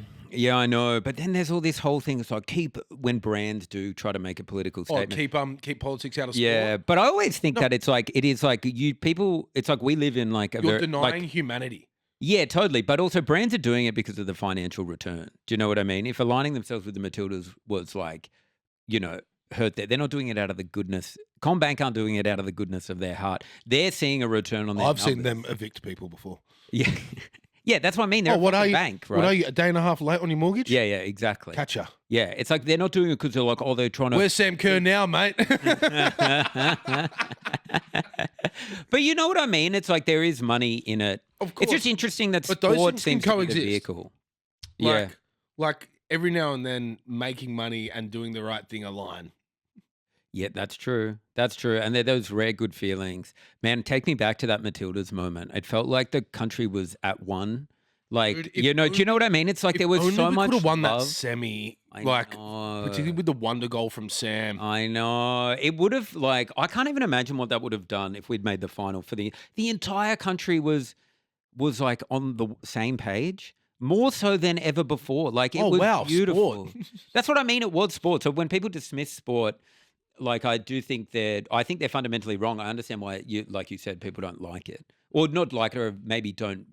I know. But then there's all this whole thing. It's like when brands do try to make a political Or statement. keep politics out of sport. Yeah, but I always think No. that it's like you people. It's like we live in like a You're very denying humanity. yeah, totally. But also brands are doing it because of the financial return. Do you know what I mean? If aligning themselves with the Matildas was like, hurt they're not doing it out of the goodness. Combank aren't doing it out of the goodness of their heart. They're seeing a return on their I've seen numbers. them evict people before. Yeah. Yeah, that's what I mean. They're what a are fucking you? bank, right? What are you? A day and a half late on your mortgage? Yeah, exactly. Catcher. Yeah, it's like they're not doing it because they're like, they're trying to. Where's Sam Kerr now, mate? But you know what I mean? It's like there is money in it. Of course. It's just interesting that But those sport things can seems to be the coexist. vehicle. Yeah. Like every now and then making money and doing the right thing align. Yeah, that's true. That's true. And they're those rare good feelings. Man, take me back to that Matildas moment. It felt like the country was at one. Like, Dude, do you know what I mean? It's like there was Only so we much could have won love. that semi, I like know. particularly with the wonder goal from Sam. I know. It would have I can't even imagine what that would have done if we'd made the final for the entire country was like on the same page. More so than ever before. Like it was beautiful. Sport. That's what I mean. It was sport. So when people dismiss sport, like I think they're fundamentally wrong. I understand why like you said, people don't like it, or not like it, or maybe don't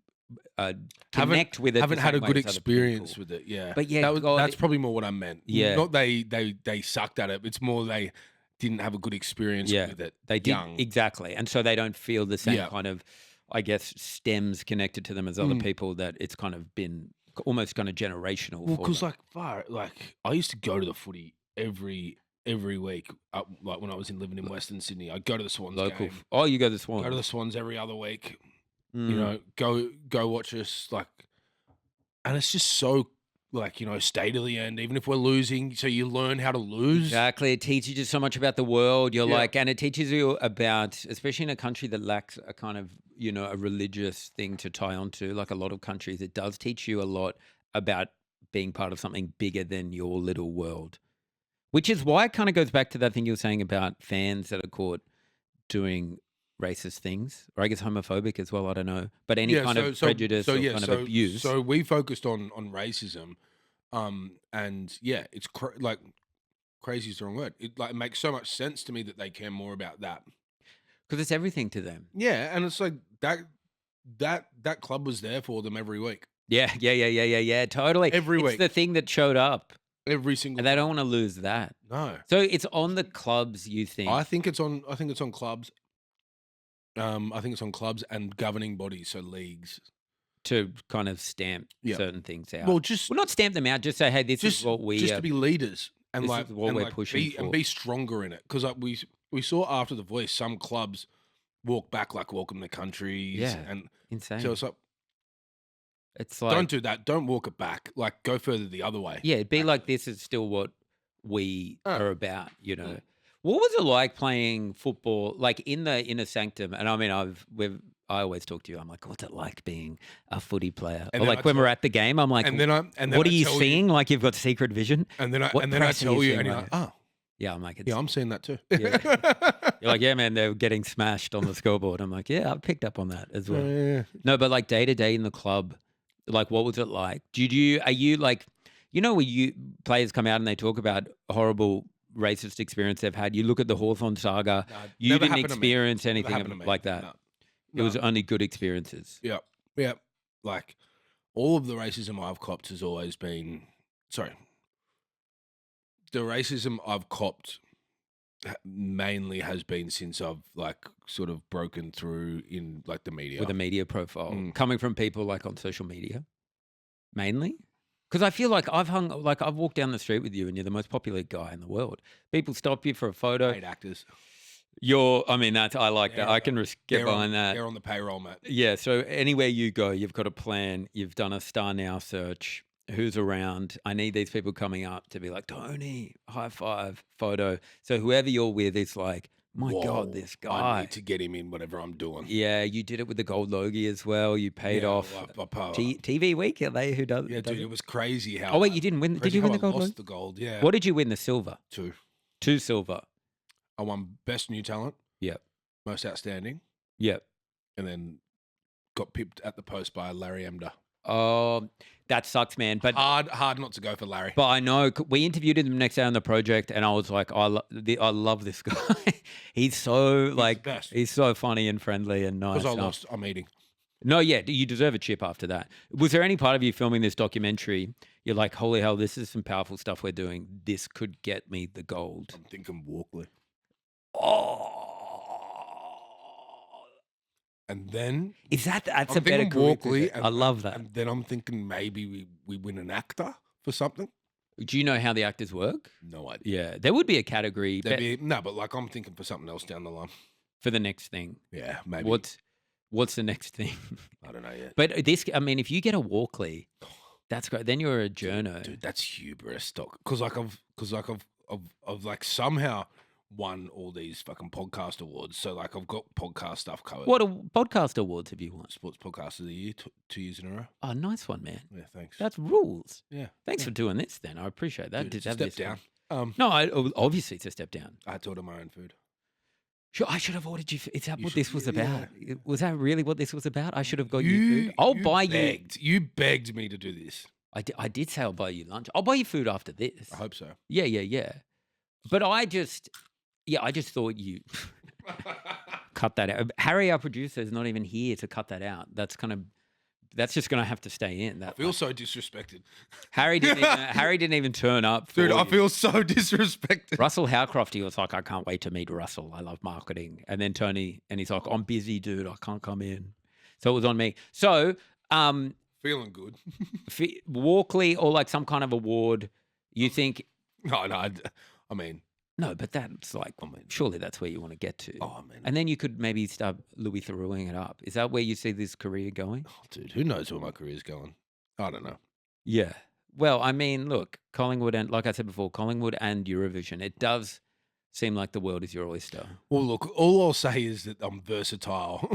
connect with it. Haven't the had same a way good as other experience people. with it. Yeah, But yeah, that's probably more what I meant. Yeah. Not they sucked at it. It's more they didn't have a good experience with it. They did young. exactly, and so they don't feel the same Yeah. kind of, I guess, stems connected to them as other people. That it's kind of been almost kind of generational. Well, for because them. I used to go to the footy every week. Like when I was living in Western Sydney, I'd go to the Swans local. game. Oh, you go to the Swans. Go to the Swans every other week. Mm. You know, go watch us and it's just so stay to the end, even if we're losing. So you learn how to lose. Exactly. It teaches you so much about the world. You're Yeah. and it teaches you about, especially in a country that lacks a kind of, a religious thing to tie onto, like a lot of countries, it does teach you a lot about being part of something bigger than your little world. Which is why it kind of goes back to that thing you were saying about fans that are caught doing racist things, or I guess homophobic as well. I don't know, but any kind of prejudice or kind of abuse. So we focused on racism, and yeah, it's crazy is the wrong word. It makes so much sense to me that they care more about that. Because it's everything to them. Yeah, and it's like that club was there for them every week. Yeah, totally. Every it's week. the thing that showed up, Every single and they don't want to lose that. No. So it's on the clubs, you think? I think it's on clubs. I think it's on clubs and governing bodies, so leagues. To kind of stamp Yeah. certain things out. Well, just not stamp them out. Just say, hey, this is what we. just to be leaders and this is what we're pushing for. and be stronger in it. Because we saw after The Voice, some clubs walk back like Welcome to Countries. Yeah. And insane. so it's like, it's like, don't do that. Don't walk it back. Like go further the other way. yeah, it'd be like this is still what we Oh. are about. What was it like playing football, like in the inner sanctum? And I mean, I always talk to you. I'm like, what's it like being a footy player? And Or then like I when we're tell- at the game, I'm like, And then what are you tell seeing? Like you've got secret vision? And then What I press are tell you, seeing and you're right like, oh, Yeah, I'm like, yeah, I'm seeing that too. Yeah. You're like, yeah, man, they're getting smashed on the scoreboard. I'm like, yeah, I picked up on that as well. Yeah. No, but like day to day in the club, like what was it like? Are you like, where players come out and they talk about horrible racist experience they've had? You look at the Hawthorn saga, No, you never didn't happened to me. experience Never anything happened to me. like that. No. It was only good experiences. Yeah. Yeah. Like all of the racism I've copped has always been, the racism I've copped mainly has been since I've like sort of broken through in like the media. with a media profile Mm. coming from people like on social media, mainly? Because I feel like I've walked down the street with you and you're the most popular guy in the world. People stop you for a photo. Great actors. I like that. I can get They're behind that. They're on the payroll, mate. Yeah. So anywhere you go, you've got a plan. You've done a Star Now search. Who's around? I need these people coming up to be like, Tony, high five, photo. So whoever you're with is like, my Whoa, God, this I guy. need to get him in whatever I'm doing. Yeah, you did it with the Gold Logie as well. You paid off. TV Week, are they who does Yeah, does dude, it? it was crazy how. Oh, wait, you didn't win. Did crazy you win how the Gold I lost Logie? the gold, yeah. What did you win? The silver? 2. 2 silver. I won Best New Talent, Yep. Most Outstanding, Yep. and then got pipped at the post by Larry Emder. Oh, that sucks, man. But Hard not to go for Larry. But I know we interviewed him the next day on the project, and I was like, I love this guy. He's so like, best. he's so funny and friendly and nice. Because I lost, I'm eating. No, yeah, you deserve a chip after that. Was there any part of you filming this documentary? You're like, holy hell, this is some powerful stuff we're doing. This could get me the gold. I'm thinking Walkley. Oh, And then that's I'm a better thinking career Walkley. pivot. I love that. And then I'm thinking maybe we win an actor for something. Do you know how the actors work? No idea. Yeah, there would be a category No, but like I'm thinking for something else down the line. for the next thing. Yeah, maybe. What's the next thing? I don't know yet. But this, I mean, if you get a Walkley, that's great. Then you're a journo. Dude, that's hubris, doc. Because I've like somehow won all these fucking podcast awards. So like I've got podcast stuff covered. What podcast awards have you won? Sports Podcast of the Year, 2 years in a row. Oh, nice one, man. Yeah, thanks. That's rules. yeah. Thanks for doing this. Then I appreciate that. Dude, Did it's a have step this down. No, obviously it's a step down. I had to order my own food. Sure, I should have ordered you. Is that You what should- this was yeah. about? Was that really what this was about? I should have got you food. I'll buy you. You begged me to do this. I did say I'll buy you lunch. I'll buy you food after this. I hope so. Yeah. But I just thought you cut that out. Harry, our producer, is not even here to cut that out. That's just going to have to stay in. I feel so disrespected. Harry didn't even turn up. Dude, for I you. feel so disrespected. Russell Howcroft, he was like, I can't wait to meet Russell. I love marketing. And then Tony, and he's like, I'm busy, dude. I can't come in. So it was on me. So, Feeling good. Walkley or like some kind of award, you think? No, I mean, No, but that's like, surely that's where you want to get to. oh man. And then you could maybe start Louis Therouxing it up. Is that where you see this career going? Oh, dude, who knows where my career's going? I don't know. Yeah. Well, I mean, look, Collingwood and, like I said before, Collingwood and Eurovision, it does seem like the world is your oyster. Well, look, all I'll say is that I'm versatile.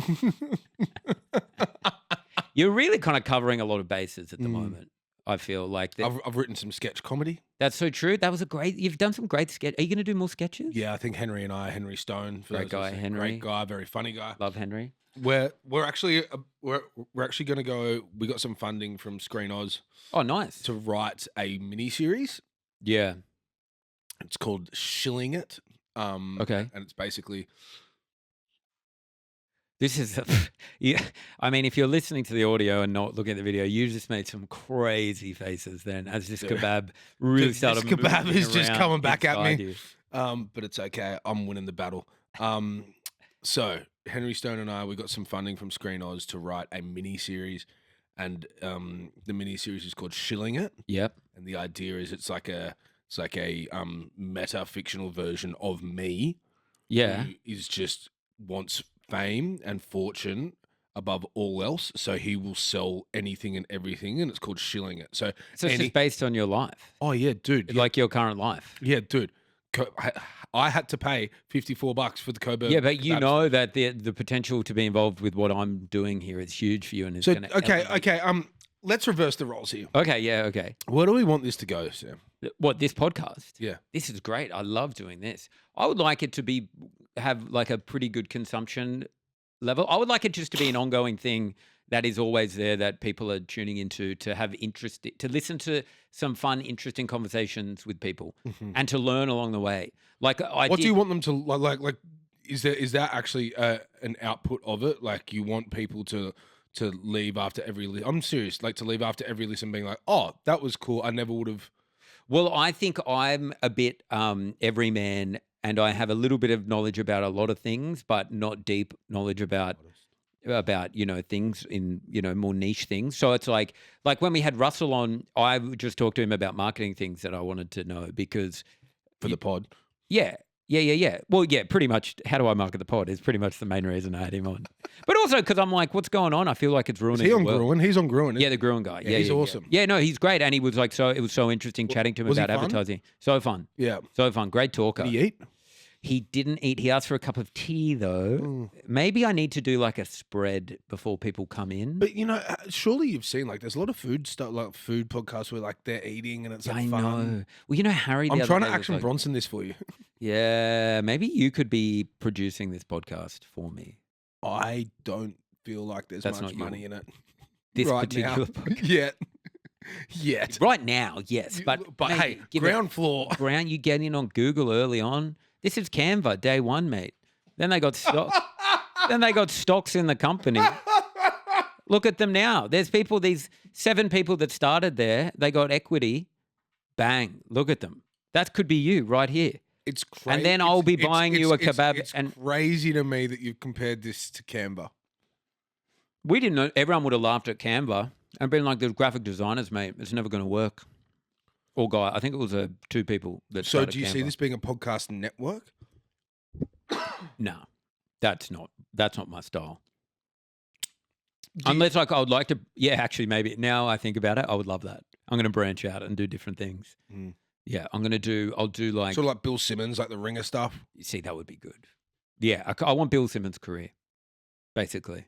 You're really kind of covering a lot of bases at the moment. I feel like that. I've written some sketch comedy. That's so true. That was you've done some great sketch. Are you going to do more sketches? Yeah, I think Henry Stone. For Great those guy, listening. Henry. Great guy, very funny guy. Love Henry. We're actually going to go. We got some funding from Screen Oz Oh, nice. to write a mini series. Yeah. It's called Shilling It. Okay. And it's basically This is, yeah. I mean, if you're listening to the audio and not looking at the video, you just made some crazy faces then as this kebab really Dude, started this kebab moving is just around coming back at me. inside you. but it's okay. I'm winning the battle. So Henry Stone and I, we got some funding from Screen Oz to write a mini series, and the mini series is called Shilling It. Yep. And the idea is it's like a meta fictional version of me. Yeah. Who is just wants fame and fortune above all else, so he will sell anything and everything, and it's called Shilling It. So it's just based on your life, oh yeah, dude, like your current life. yeah, dude. I had to pay $54 for the Kebab. Yeah, but you kebabs. know that the potential to be involved with what I'm doing here is huge for you, and it's So going to okay. Let's reverse the roles here. Okay, yeah, okay. Where do we want this to go, Sam? What, this podcast? Yeah. This is great. I love doing this. I would like it to have like a pretty good consumption level. I would like it just to be an ongoing thing that is always there, that people are tuning into, to have interest, to listen to some fun, interesting conversations with people and to learn along the way. Like, What do you want them to like? Is that actually an output of it? Like, you want people to leave after every I'm serious, like to leave after every listen being like, oh, that was cool. I never would have. Well, I think I'm a bit everyman and I have a little bit of knowledge about a lot of things, but not deep knowledge about things in more niche things. So it's like when we had Russell on, I would just talk to him about marketing things that I wanted to know because For the pod. yeah. Well, yeah, pretty much. How do I market the pod is pretty much the main reason I had him on. But also because I'm like, what's going on? I feel like it's Is ruining he the on world. Gruen? He's on Gruen. Yeah, the Gruen guy. Yeah, he's awesome. Yeah, no, he's great, and he was like it was so interesting chatting to him Was he about fun? advertising. So fun, Yeah. so fun. Great talker. Did he eat? He didn't eat. He asked for a cup of tea though. Maybe I need to do like a spread before people come in. But surely you've seen like there's a lot of food stuff, like food podcasts where like they're eating and it's like I fun. know. Well, Harry. I'm the other trying to day was Action like, Bronson this for you. Yeah, maybe you could be producing this podcast for me. I don't feel like there's That's much not your- money in it. This right particular now. podcast. Yet. Right now, yes, but hey, mate, give it- ground floor. Brown, you get in on Google early on. This is Canva, day one, mate. Then they got stocks. Then they got stocks in the company. Look at them now. There's people, these 7 people that started there, they got equity. Bang. Look at them. That could be you right here. It's crazy. And then I'll be buying you a kebab. It's And crazy to me that you've compared this to Canva. we didn't know. Everyone would have laughed at Canva and been like, there's graphic designers, mate. It's never going to work. Or guy. I think it was 2 people that So started do you Canva. see this being a podcast network? No, that's not my style. Unless I would like to, actually maybe now I think about it, I would love that. I'm going to branch out and do different things. Mm. Yeah, I'll do like, Sort of like Bill Simmons, like the Ringer stuff. see, that would be good. Yeah, I want Bill Simmons' career, basically.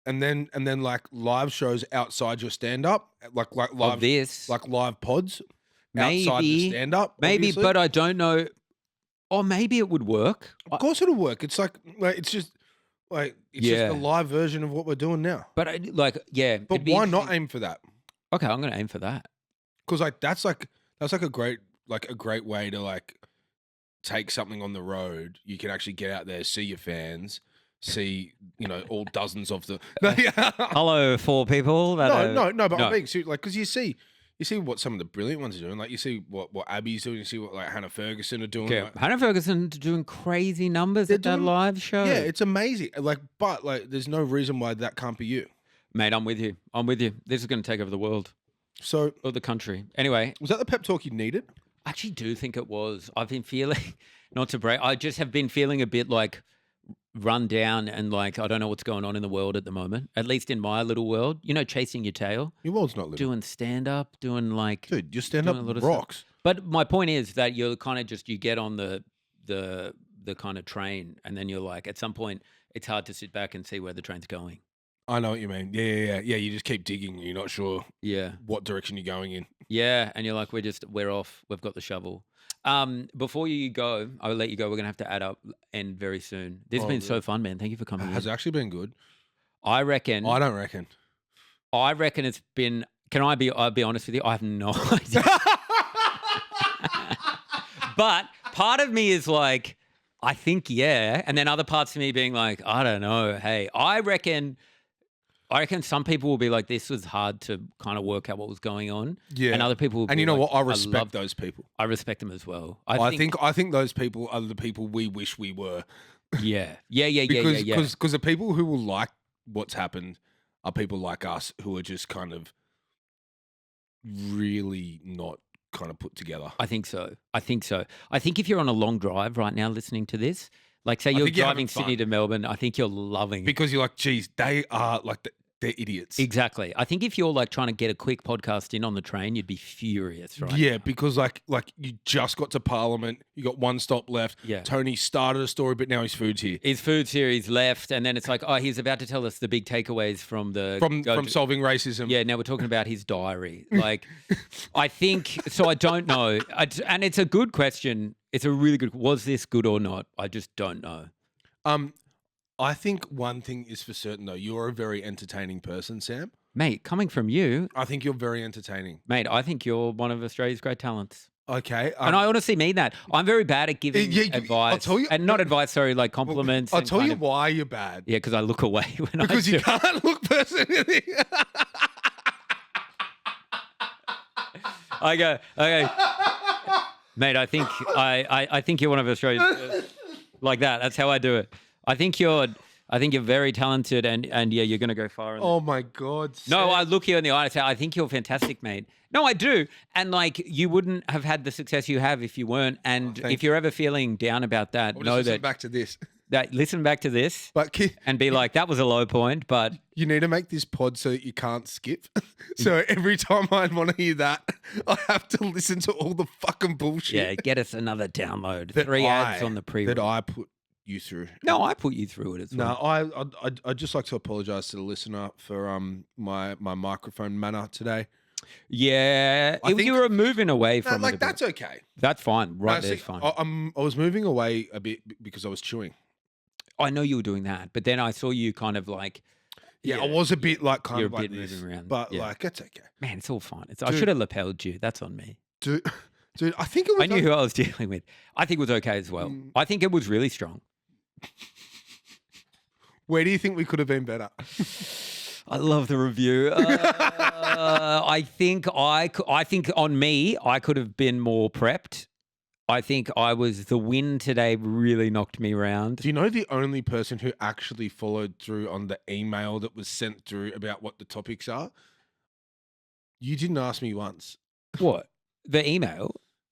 And then like live shows outside your stand up, like live Of this, like live pods outside the maybe, stand up. maybe, but I don't know. Or maybe it would work. Of course it'll work. It's like it's just like it's Yeah. just a live version of what we're doing now. But But it'd be why not interesting- aim for that? Okay, I'm going to aim for that. Because that's a great way to like take something on the road. You can actually get out there, see your fans, see all dozens of them. Hello, 4 people. That No, but no. I'm being serious. Like, because you see what some of the brilliant ones are doing. Like, you see what Abby's doing. You see what like Hannah Ferguson are doing. Okay, Like, Hannah Ferguson doing crazy numbers They're at that doing- live show. yeah, it's amazing. Like, but like, there's no reason why that can't be you. Mate, I'm with you. This is going to take over the world So, or the country. Anyway, was that the pep talk you needed? I actually do think it was. I've been feeling, not to break, I just have been feeling a bit like run down and like I don't know what's going on in the world at the moment, at least in my little world. Chasing your tail, Your world's not living. doing stand up, doing like. Dude, your stand doing up a lot of stuff. rocks. But my point is that you're kind of just, you get on the kind of train and then you're like, at some point, it's hard to sit back and see where the train's going. I know what you mean. Yeah. You just keep digging. You're not sure Yeah. what direction you're going in. Yeah, and you're like, we're off. We've got the shovel. Before you go, I'll let you go. We're gonna have to end very soon. This has Oh, been so really? fun, man. Thank you for coming. Has it in. actually been good? I reckon. I don't reckon. I reckon it's been. I'll be honest with you. I have no idea. But part of me is like, I think yeah, and then other parts of me being like, I don't know. Hey, I reckon some people will be like, this was hard to kind of work out what was going on. Yeah. And other people will And be you know like, what? I respect love- those people. I respect them as well. I think those people are the people we wish we were. Yeah. Because the people who will like what's happened are people like us who are just kind of really not kind of put together. I think so. I think if you're on a long drive right now listening to this, like say you're think you're driving having fun. Sydney to Melbourne, I think you're loving it. Because you're like, geez, they are like, they're idiots. Exactly. I think if you're like trying to get a quick podcast in on the train, you'd be furious, right? Yeah, because like you just got to Parliament, you got one stop left. Yeah. Tony started a story, but now his food's here. His food series left, and then it's like, oh, he's about to tell us the big takeaways from the From solving racism. Yeah, now we're talking about his diary. Like, I think so. I don't know, and it's a good question. It's a really good. Was this good or not? I just don't know. I think one thing is for certain though, you're a very entertaining person, Sam. Mate, coming from you, I think you're very entertaining. mate, I think you're one of Australia's great talents. Okay. And I honestly mean that. I'm very bad at giving Yeah, advice. I'll tell you- and not advice, sorry, like compliments. I'll and tell kind you of- why you're bad. Yeah, because I look away when Because I you do. can't look personally. I go, okay. Mate, I think I think you're one of Australia's first. Like that. That's how I do it. I think you're very talented and yeah, you're gonna go far in Oh my God. No, Sam. I look you in the eye and say, I think you're fantastic, mate. No, I do. And like, you wouldn't have had the success you have if you weren't. And thank if you're ever feeling down about that, I'll know just listen that, back to this. listen back to this But and be like, that was a low point, but you need to make this pod so that you can't skip. So every time I want to hear that, I have to listen to all the fucking bullshit. yeah, get us another download. that 3 ads on the pre-roll. that I put you through. No, I put you through it as No, well. I'd just like to apologise to the listener for my microphone manner today. Yeah, I think- you were moving away No, from it. a like bit. that's okay. That's fine. Right No, there's see, fine. I was moving away a bit because I was chewing. I know you were doing that, but then I saw you kind of like, Yeah, I was a bit like kind You're of a like bit this, moving around, but yeah. like it's okay. man, it's all fine. I Dude. should have lapelled you. That's on me. Dude, I think it was. I knew who I was dealing with. I think it was okay as well. I think it was really strong. Where do you think we could have been better? I love the review. I think on me, I could have been more prepped. I think the win today really knocked me around. Do you know the only person who actually followed through on the email that was sent through about what the topics are? You didn't ask me once. What? The email?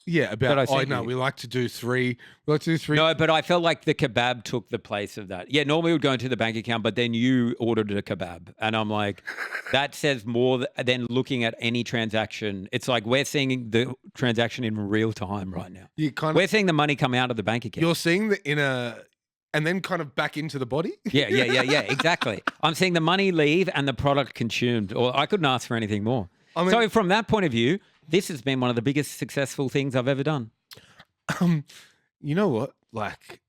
Yeah, That I about sent no, you. we like to do three. We like to do three. No, but I felt like the kebab took the place of that. Yeah, normally it would go into the bank account, but then you ordered a kebab. And I'm like, that says more than looking at any transaction. It's like we're seeing the transaction in real time right now. You kind of, We're seeing the money come out of the bank account. you're seeing the inner and then kind of back into the body. Yeah, exactly. I'm seeing the money leave and the product consumed, or I couldn't ask for anything more. I mean- So from that point of view, this has been one of the biggest successful things I've ever done. You know what? Like,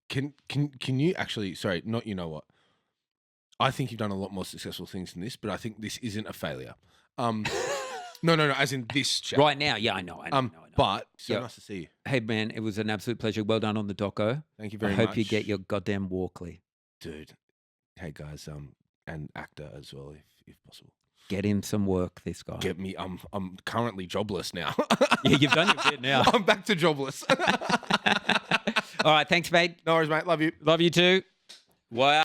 can you actually? Sorry, not you know what. I think you've done a lot more successful things than this, but I think this isn't a failure. No, as in this chat. Right now, yeah, I know. But so Yeah. nice to see you. Hey, man, it was an absolute pleasure. Well done on the doco. Thank you I very much. hope you get your goddamn Walkley. dude. Hey guys, and actor as well, if possible. Get him some work, this guy. Get me. I'm currently jobless now. Yeah, you've done your bit now. I'm back to jobless. All right, thanks, mate. No worries, mate. Love you. Love you too. Wow.